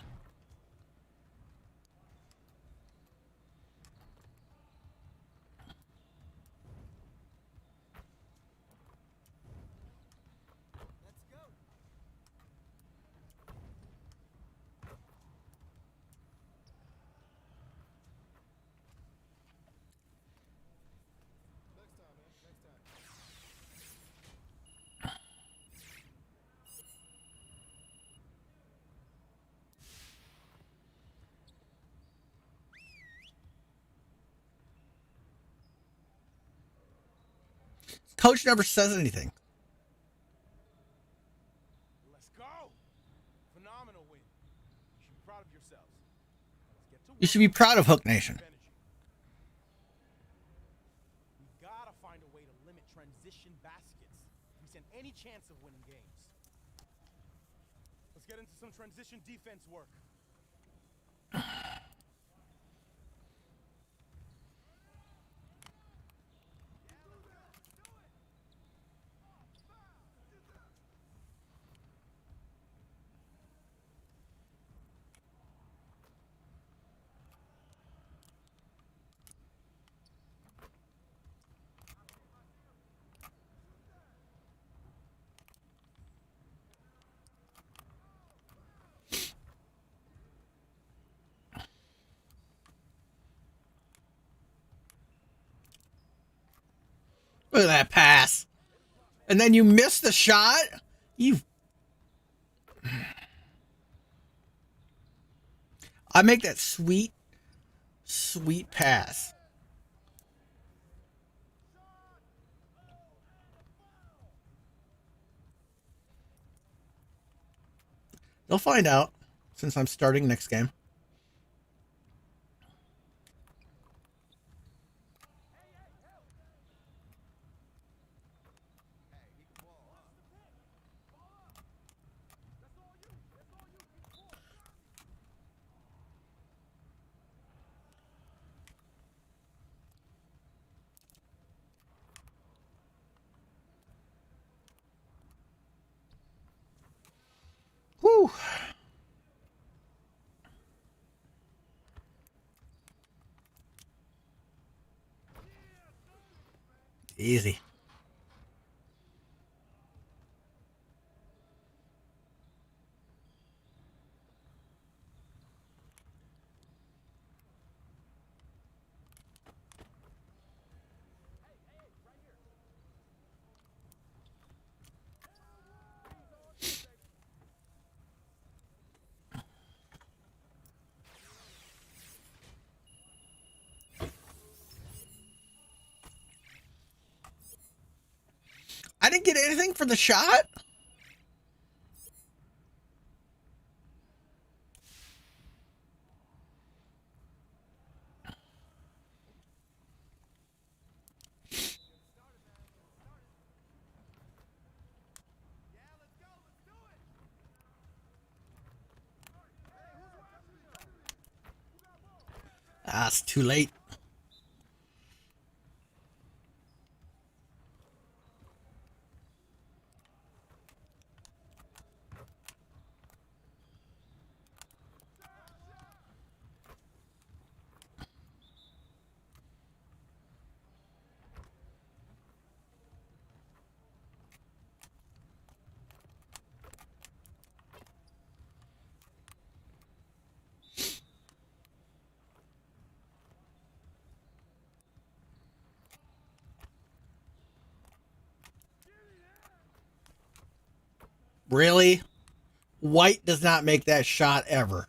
Coach never says anything. Let's go. Phenomenal win. You should be proud of yourselves. Let's get to work. You should be proud of Hook Nation. We gotta find a way to limit transition baskets. We stand any chance of winning games. Let's get into some transition defense work. Look at that pass. And then you miss the shot? You. I make that sweet, sweet pass. They'll find out since I'm starting next game. Whew. Easy. I didn't get anything for the shot? Ah, it's too late. Really? White does not make that shot ever.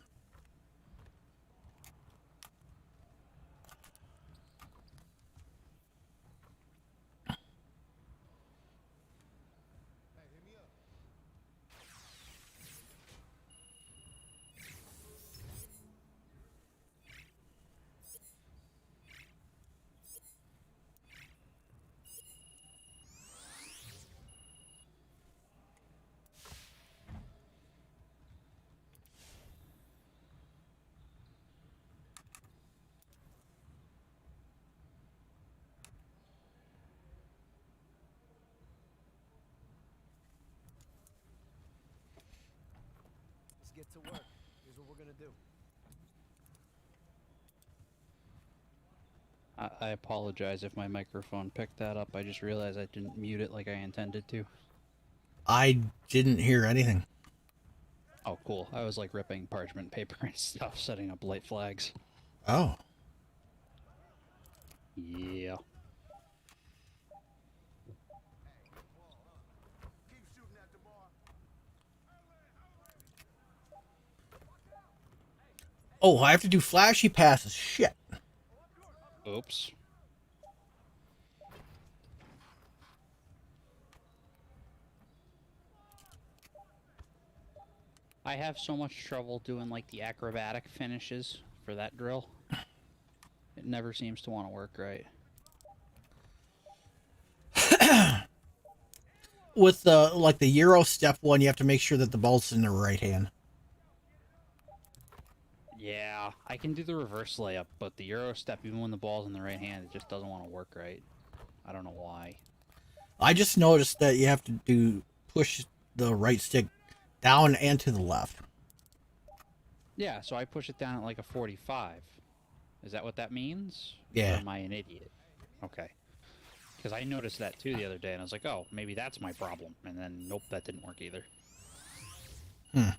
Let's get to work. Here's what we're gonna do. I apologize if my microphone picked that up. I just realized I didn't mute it like I intended to. I didn't hear anything. Oh, cool. I was like ripping parchment paper and stuff, setting up light flags. Oh. Yeah. Oh, I have to do flashy passes. Shit. Oops. I have so much trouble doing like the acrobatic finishes for that drill. It never seems to want to work right. With the like the Euro step one, you have to make sure that the ball's in the right hand. Yeah, I can do the reverse layup, but the Euro step, even when the ball's in the right hand, it just doesn't want to work right. I don't know why. I just noticed that you have to push the right stick down and to the left. Yeah, so I push it down at like a 45. Is that what that means? Yeah. Or am I an idiot? Okay. Because I noticed that too the other day, and I was like, oh, maybe that's my problem. And then, nope, that didn't work either. Hmm.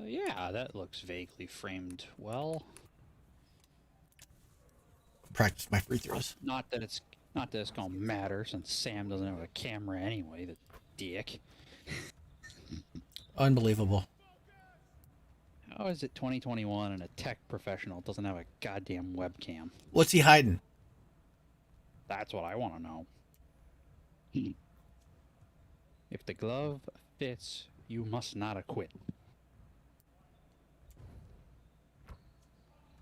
Yeah, that looks vaguely framed well. Practice my free throws. Not that it's gonna matter since Sam doesn't have a camera anyway. The dick. Unbelievable. How is it 2021 and a tech professional doesn't have a goddamn webcam? What's he hiding? That's what I want to know. If the glove fits, you must not acquit.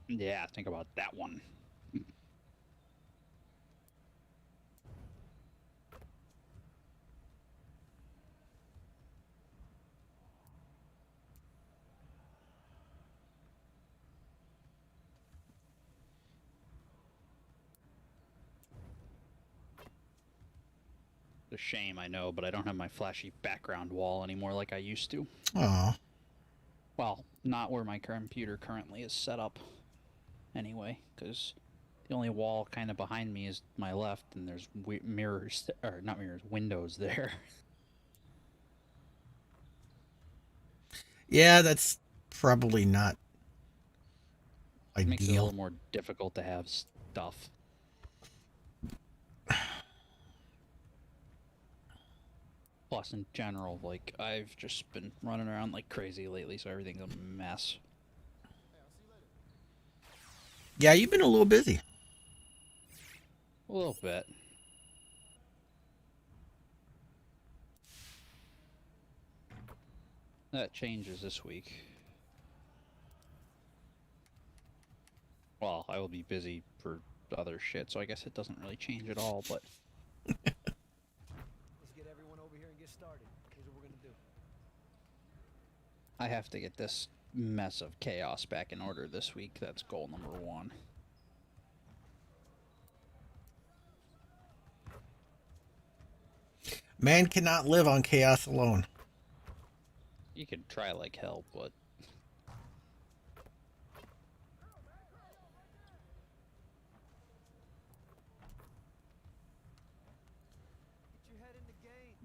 Yeah, think about that one. A shame, I know, but I don't have my flashy background wall anymore like I used to. Oh. Well, not where my computer currently is set up anyway, because the only wall kind of behind me is my left, and there's mirrors, or not mirrors, windows there. Yeah, that's probably not It makes it a ideal. little more difficult to have stuff. Plus, in general, like, I've just been running around like crazy lately, so everything's a mess. Yeah, you've been a little busy. A little bit. That changes this week. Well, I will be busy for other shit, so I guess it doesn't really change at all, but... Let's get everyone over here and get started. Here's what we're gonna do. I have to get this mess of chaos back in order this week. That's goal number 1. Man cannot live on chaos alone. You can try like hell, but...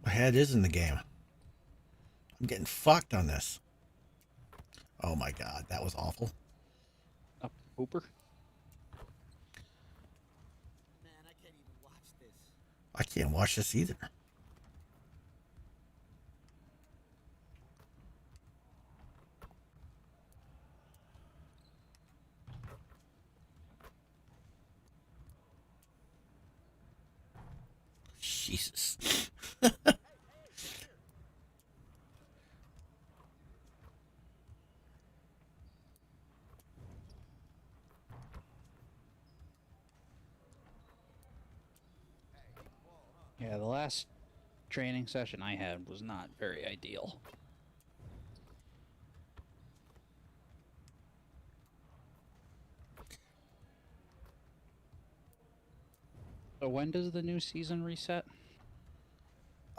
My head is in the game. I'm getting fucked on this. Oh my god, that was awful. Hooper? Man, I can't even I can't watch this either. Jesus. Yeah, the last training session I had was not very ideal. So when does the new season reset?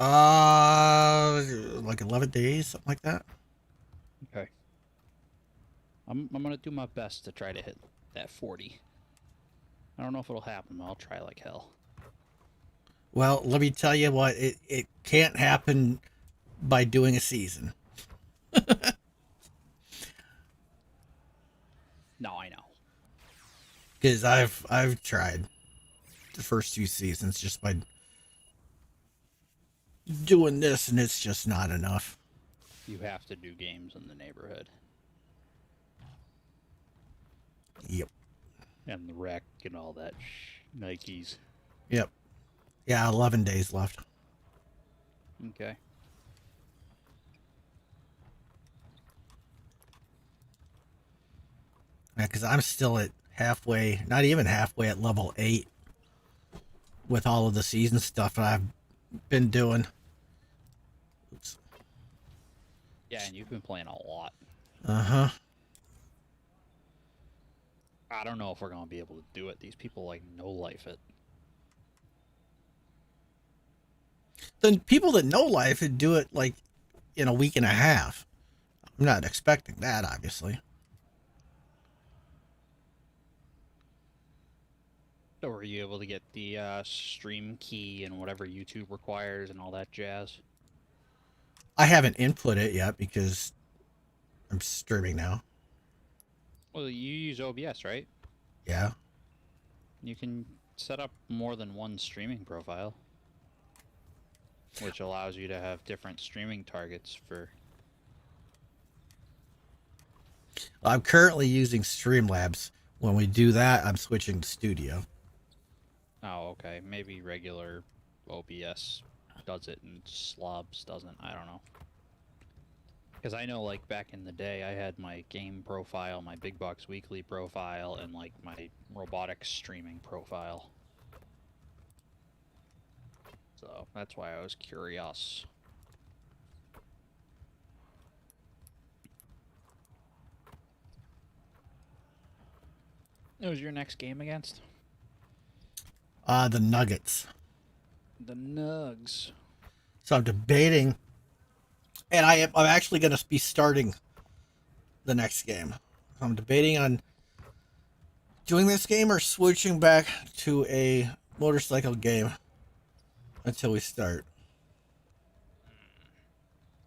Like 11 days, something like that. Okay. I'm gonna do my best to try to hit that 40. I don't know if it'll happen, but I'll try like hell. Well, let me tell you what, it can't happen by doing a season. No, I know. Because I've tried the first 2 seasons just by doing this, and it's just not enough. You have to do games in the neighborhood. Yep. And the rec and all that Nikes. Yep. Yeah, 11 days left. Okay. Yeah, because I'm still at halfway, not even halfway at level 8 with all of the season stuff that I've been doing. Oops. Yeah, and you've been playing a lot. Uh-huh. I don't know if we're going to be able to do it. These people, like, no-life it. The people that know life would do it, like, in a week and a half. I'm not expecting that, obviously. So were you able to get the stream key and whatever YouTube requires and all that jazz? I haven't input it yet because I'm streaming now. Well, you use OBS, right? Yeah. You can set up more than one streaming profile, which allows you to have different streaming targets for... I'm currently using Streamlabs. When we do that, I'm switching to Studio. Oh, okay. Maybe regular OBS does it and Slobs doesn't. I don't know. Because I know, like, back in the day, I had my game profile, my Big Box Weekly profile, and, like, my robotics streaming profile. So, that's why I was curious. Who's your next game against? The Nuggets. The Nugs. So I'm debating, and I'm actually going to be starting the next game. I'm debating on doing this game or switching back to a motorcycle game until we start.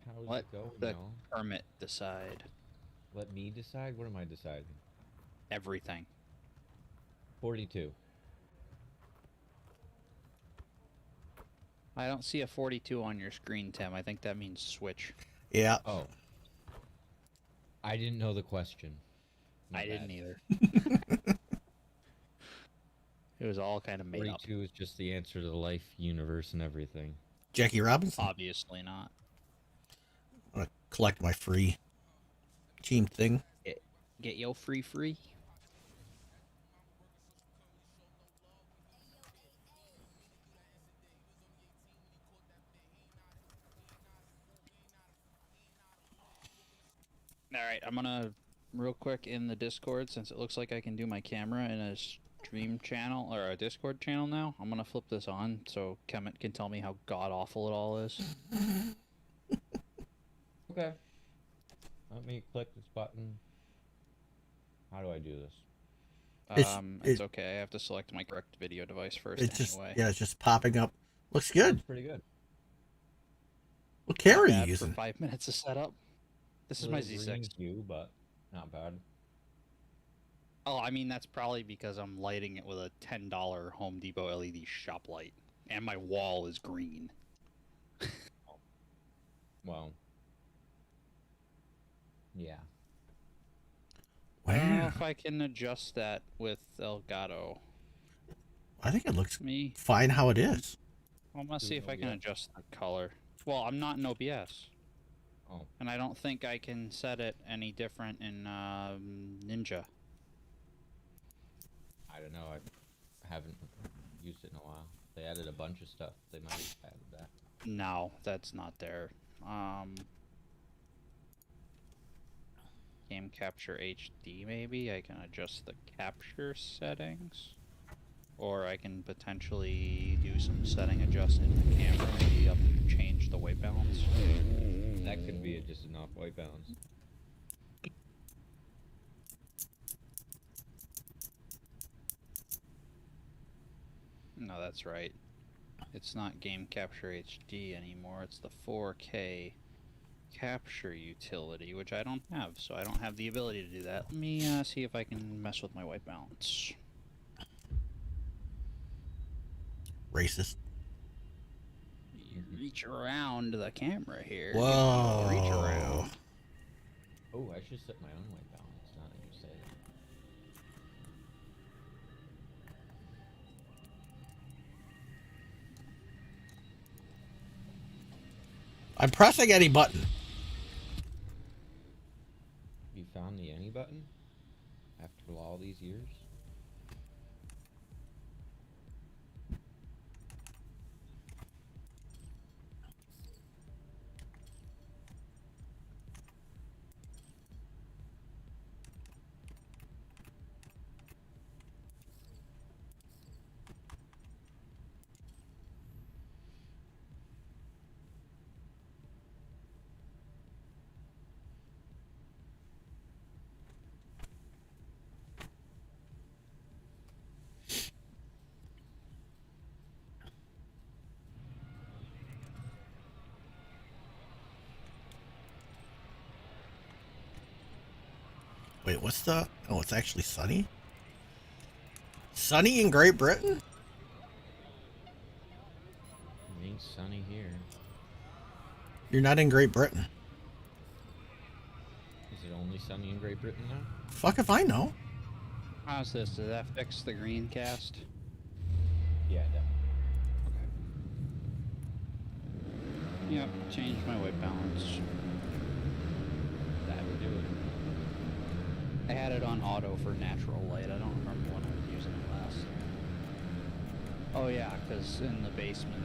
How's Let it going the now? permit decide. Let me decide? What am I deciding? Everything. 42. I don't see a 42 on your screen, Tim. I think that means switch. Yeah. Oh. I didn't know the question. I didn't either. It was all kind of made 42 up. 42 is just the answer to the life, universe, and everything. Jackie Robinson. Obviously not. I'm going to collect my free team thing. Get yo free. Alright, I'm gonna real quick in the Discord, since it looks like I can do my camera in a stream channel or a Discord channel now. I'm gonna flip this on so Kemet can tell me how god awful it all is. Okay. Let me click this button. How do I do this? It's okay. I have to select my correct video device first It's just, anyway. yeah, it's just popping up. Looks good. That's pretty good. What camera are Bad you using? For 5 minutes to set up. This is my Z6. View, but not bad. Oh, I mean, that's probably because I'm lighting it with a $10 Home Depot LED shop light. And my wall is green. Well. Yeah. I don't know if I can adjust that with Elgato. I think it looks Me. fine how it is. Well, I'm gonna see if I can adjust the color. Well, I'm not in OBS. Oh. And I don't think I can set it any different in Ninja. I don't know. I haven't used it in a while. They added a bunch of stuff. They might have added that. No, that's not there. Game Capture HD, maybe? I can adjust the capture settings. Or I can potentially do some setting adjusting in the camera, maybe change the white balance. That could be just enough white balance. No, that's right. It's not Game Capture HD anymore, it's the 4K capture utility, which I don't have, so I don't have the ability to do that. Let me see if I can mess with my white balance. Racist. You reach around the camera here. Whoa. Reach around. Oh, I should set my own white balance now that you say that. I'm pressing any button. You found the any button? After all these years? Wait, what's the... Oh, it's actually sunny? Sunny in Great Britain? It ain't sunny here. You're not in Great Britain. Is it only sunny in Great Britain now? Fuck if I know. How's this? Did that fix the green cast? Yeah, definitely. Okay. Yep, change my white balance. That would do it. I had it on auto for natural light. I don't remember when I was using it last. Oh yeah, because in the basement,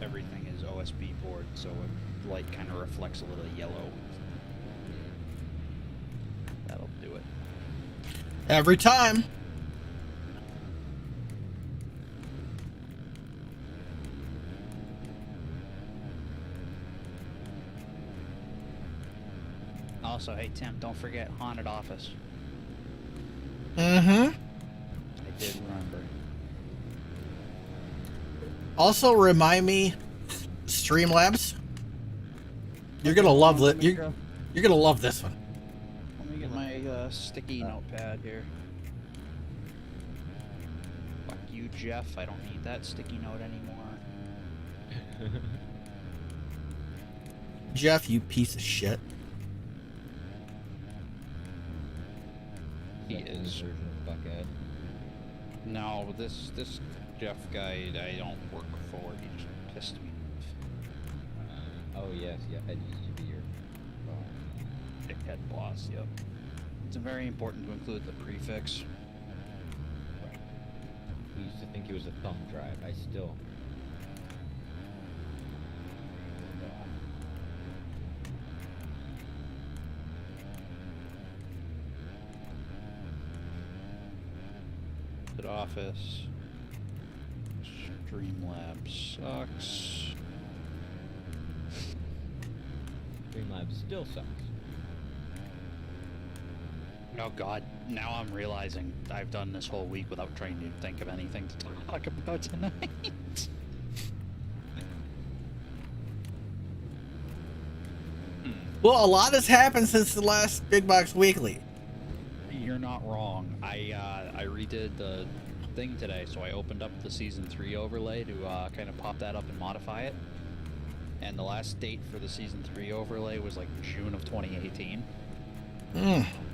everything is OSB board, so light kind of reflects a little yellow. That'll do it. Every time. Also, hey Tim, don't forget Haunted Office. Mm-hmm. I did remember. Also, remind me, Streamlabs. You're gonna love it. You're gonna love this one. Let me get my sticky notepad here. Fuck you, Jeff. I don't need that sticky note anymore. Jeff, you piece of shit. He is. Buckhead. No, this Jeff guy I don't work for. He just pissed me off. Oh yes, yeah, that used to be your Dickhead boss. Yep. It's very important to include the prefix. Right. We used to think it was a thumb drive. I still. Office. Streamlabs sucks. Streamlabs still sucks. Oh god, now I'm realizing I've done this whole week without trying to think of anything to talk about tonight. Well, a lot has happened since the last Big Box Weekly. You're not wrong. I redid the thing today, so I opened up the Season 3 overlay to kind of pop that up and modify it. And the last date for the Season 3 overlay was like June of 2018.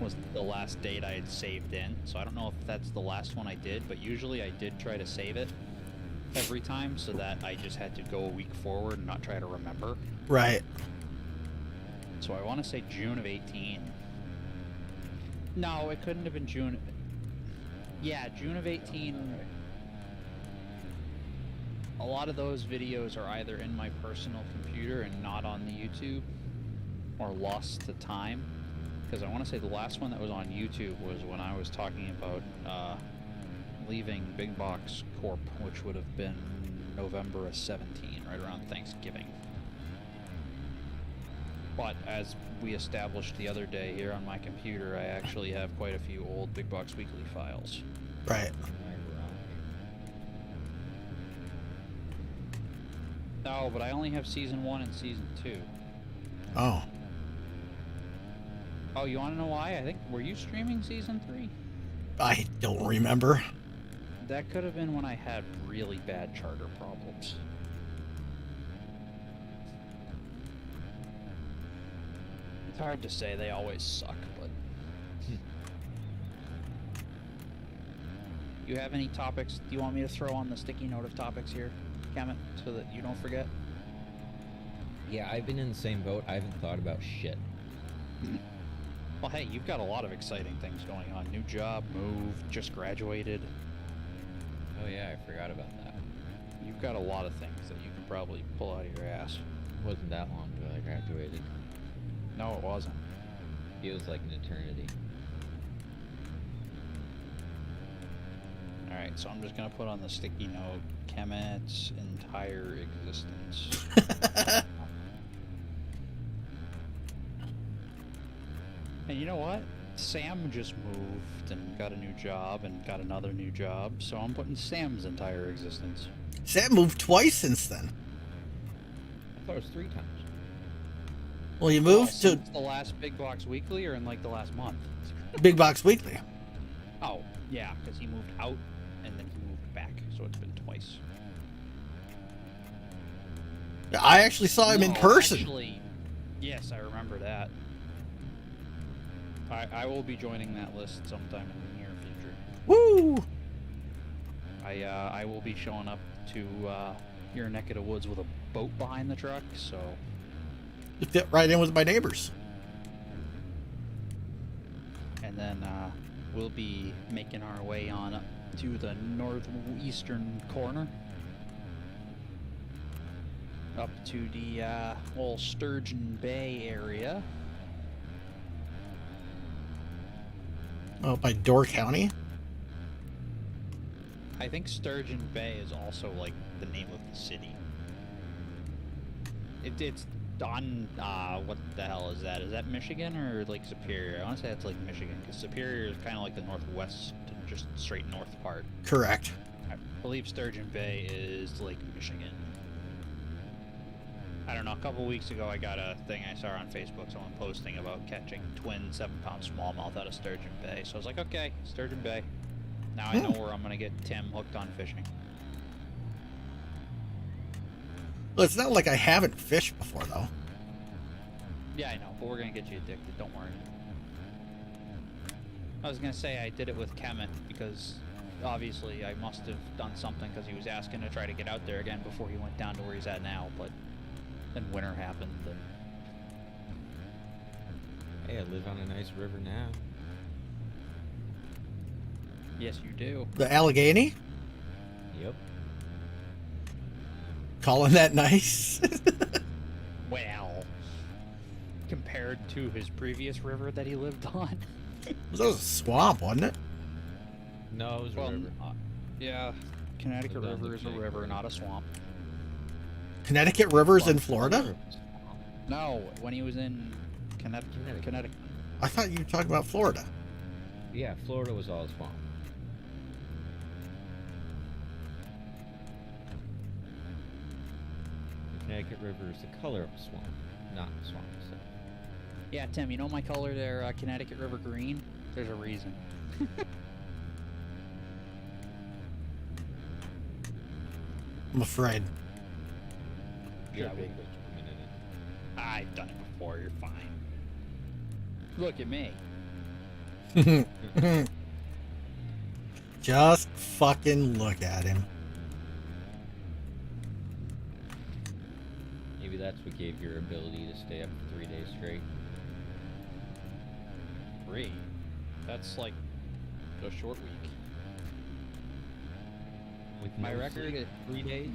Was the last date I had saved in. So I don't know if that's the last one I did, but usually I did try to save it every time so that I just had to go a week forward and not try to remember. Right. So I want to say June of 18. No, it couldn't have been June. Yeah, June of 18. A lot of those videos are either in my personal computer and not on the YouTube, or lost to time. Because I want to say the last one that was on YouTube was when I was talking about leaving Big Box Corp, which would have been November of 17, right around Thanksgiving. But as we established the other day here on my computer, I actually have quite a few old Big Box Weekly files. Right. No, but I only have Season 1 and Season 2. Oh. Oh, you want to know why? I think, were you streaming Season 3? I don't remember. That could have been when I had really bad charter problems. It's hard to say, they always suck, but... You have any topics do you want me to throw on the sticky note of topics here, Kemet, so that you don't forget? Yeah, I've been in the same boat. I haven't thought about shit. Well, hey, you've got a lot of exciting things going on. New job, move, just graduated. Oh yeah, I forgot about that. You've got a lot of things that you can probably pull out of your ass. It wasn't that long ago I graduated. No, it wasn't. Feels like an eternity. Alright, so I'm just gonna put on the sticky note Kemet's entire existence. And you know what? Sam just moved and got a new job and got another new job, so I'm putting Sam's entire existence. Sam moved twice since then. I thought it was 3 times. Well, you moved to Since the last Big Box Weekly or in like the last month? Big Box Weekly. Oh, yeah, because he moved out and then he moved back, so it's been twice. I actually saw him in person. Actually, yes, I remember that. I will be joining that list sometime in the near future. Woo! I will be showing up to your neck of the woods with a boat behind the truck, so... You fit right in with my neighbors. And then we'll be making our way on up to the northeastern corner. Up to the old Sturgeon Bay area. Oh, by Door County? I think Sturgeon Bay is also like the name of the city. It's on, what the hell is that? Is that Michigan or Lake Superior? I want to say it's Lake Michigan, because Superior is kind of like the northwest, just straight north part. Correct. I believe Sturgeon Bay is Lake Michigan. I don't know, a couple weeks ago I got a thing I saw on Facebook, someone posting about catching twin 7-pound smallmouth out of Sturgeon Bay. So I was like, okay, Sturgeon Bay. Now I know where I'm going to get Tim hooked on fishing. Well, it's not like I haven't fished before, though. Yeah, I know, but we're going to get you addicted, don't worry. I was going to say I did it with Kemet because obviously I must have done something because he was asking to try to get out there again before he went down to where he's at now, but then winter happened and... Hey, I live on a nice river now. Yes, you do. The Allegheny? Yep. Calling that nice? Well, compared to his previous river that he lived on. That was a swamp, wasn't it? No, it was a river. Yeah, Connecticut Live on the River is a Connecticut river, River. not a swamp. Connecticut River's in Florida? No, when he was in Connecticut. I thought you were talking about Florida. Yeah, Florida was all swamp. The Connecticut River is the color of a swamp, not a swamp itself. Yeah, Tim, you know my color there, Connecticut River green? There's a reason. I'm afraid. Yeah, Should we'll be. put a minute in. I've done it before. You're fine. Look at me. Just fucking look at him. Maybe that's what gave your ability to stay up for 3 days straight. 3. That's like a short week. With My no record sleep, is 3 days?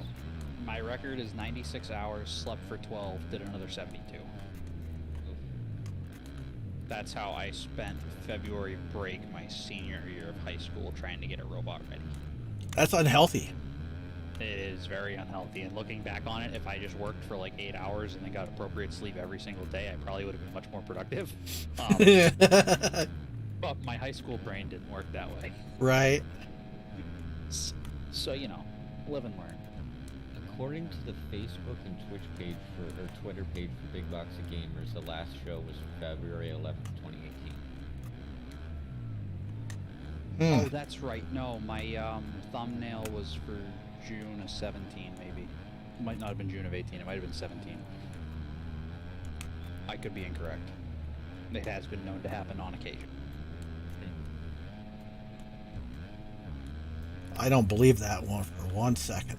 My record is 96 hours, slept for 12, did another 72. That's how I spent February break my senior year of high school trying to get a robot ready. That's unhealthy. It is very unhealthy, and looking back on it, if I just worked for like 8 hours and then got appropriate sleep every single day, I probably would have been much more productive. But my high school brain didn't work that way. Right. So, you know, live and learn. According to the Facebook and Twitch page or Twitter page for Big Box of Gamers, the last show was February 11th, 2018. Oh, that's right. No, my thumbnail was for June of 17, maybe. It might not have been June of 18. It might have been 17. I could be incorrect. It has been known to happen on occasion. I don't believe that one for 1 second.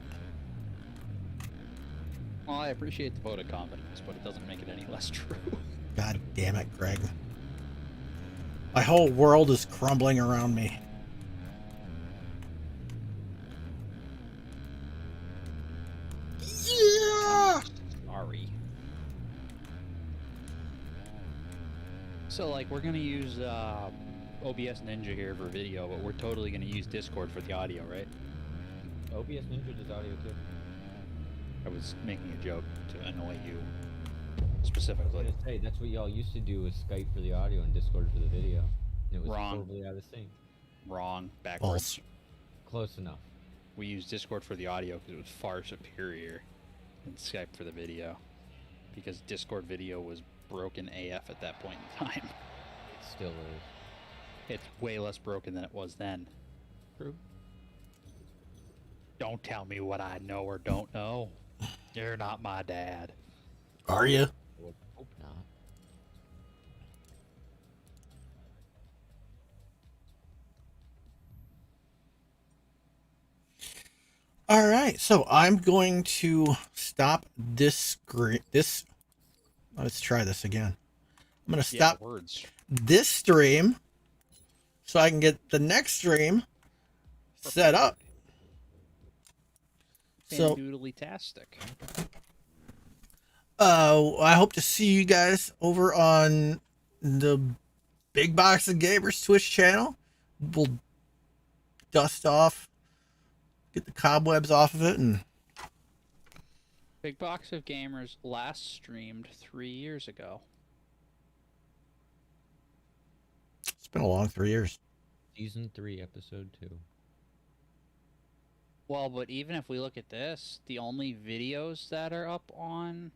Well, I appreciate the vote of confidence, but it doesn't make it any less true. God damn it, Greg. My whole world is crumbling around me. Yeah! Sorry. So, like, we're gonna use OBS Ninja here for video, but we're totally gonna use Discord for the audio, right? OBS Ninja does audio too. I was making a joke to annoy you I was specifically. gonna say, that's what y'all used to do with Skype for the audio and Discord for the video. And it was Wrong. totally out of sync. Wrong. Backwards. False. Close enough. We used Discord for the audio because it was far superior than Skype for the video. Because Discord video was broken AF at that point in time. It still is. It's way less broken than it was then. True. Don't tell me what I know or don't know. You're not my dad. Are you? Well, hope not. All right, so I'm going to stop this screen. Let's try this again. I'm going to Yeah, stop words. this stream so I can get the next stream set up. So, Doodly-tastic. I hope to see you guys over on the Big Box of Gamers Twitch channel. We'll dust off, get the cobwebs off of it, and Big Box of Gamers last streamed 3 years ago. it's been a long 3 years. Season 3, Episode 2. Well, but even if we look at this, the only videos that are up on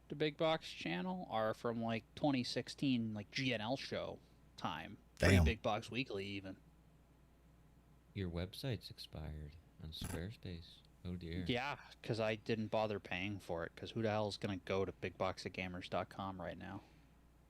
the Big Box channel are from like 2016, like GNL show time. Damn. Big Box Weekly even. Your website's expired on Squarespace. Oh dear. Yeah, because I didn't bother paying for it, because who the hell is going to go to bigboxofgamers.com right now?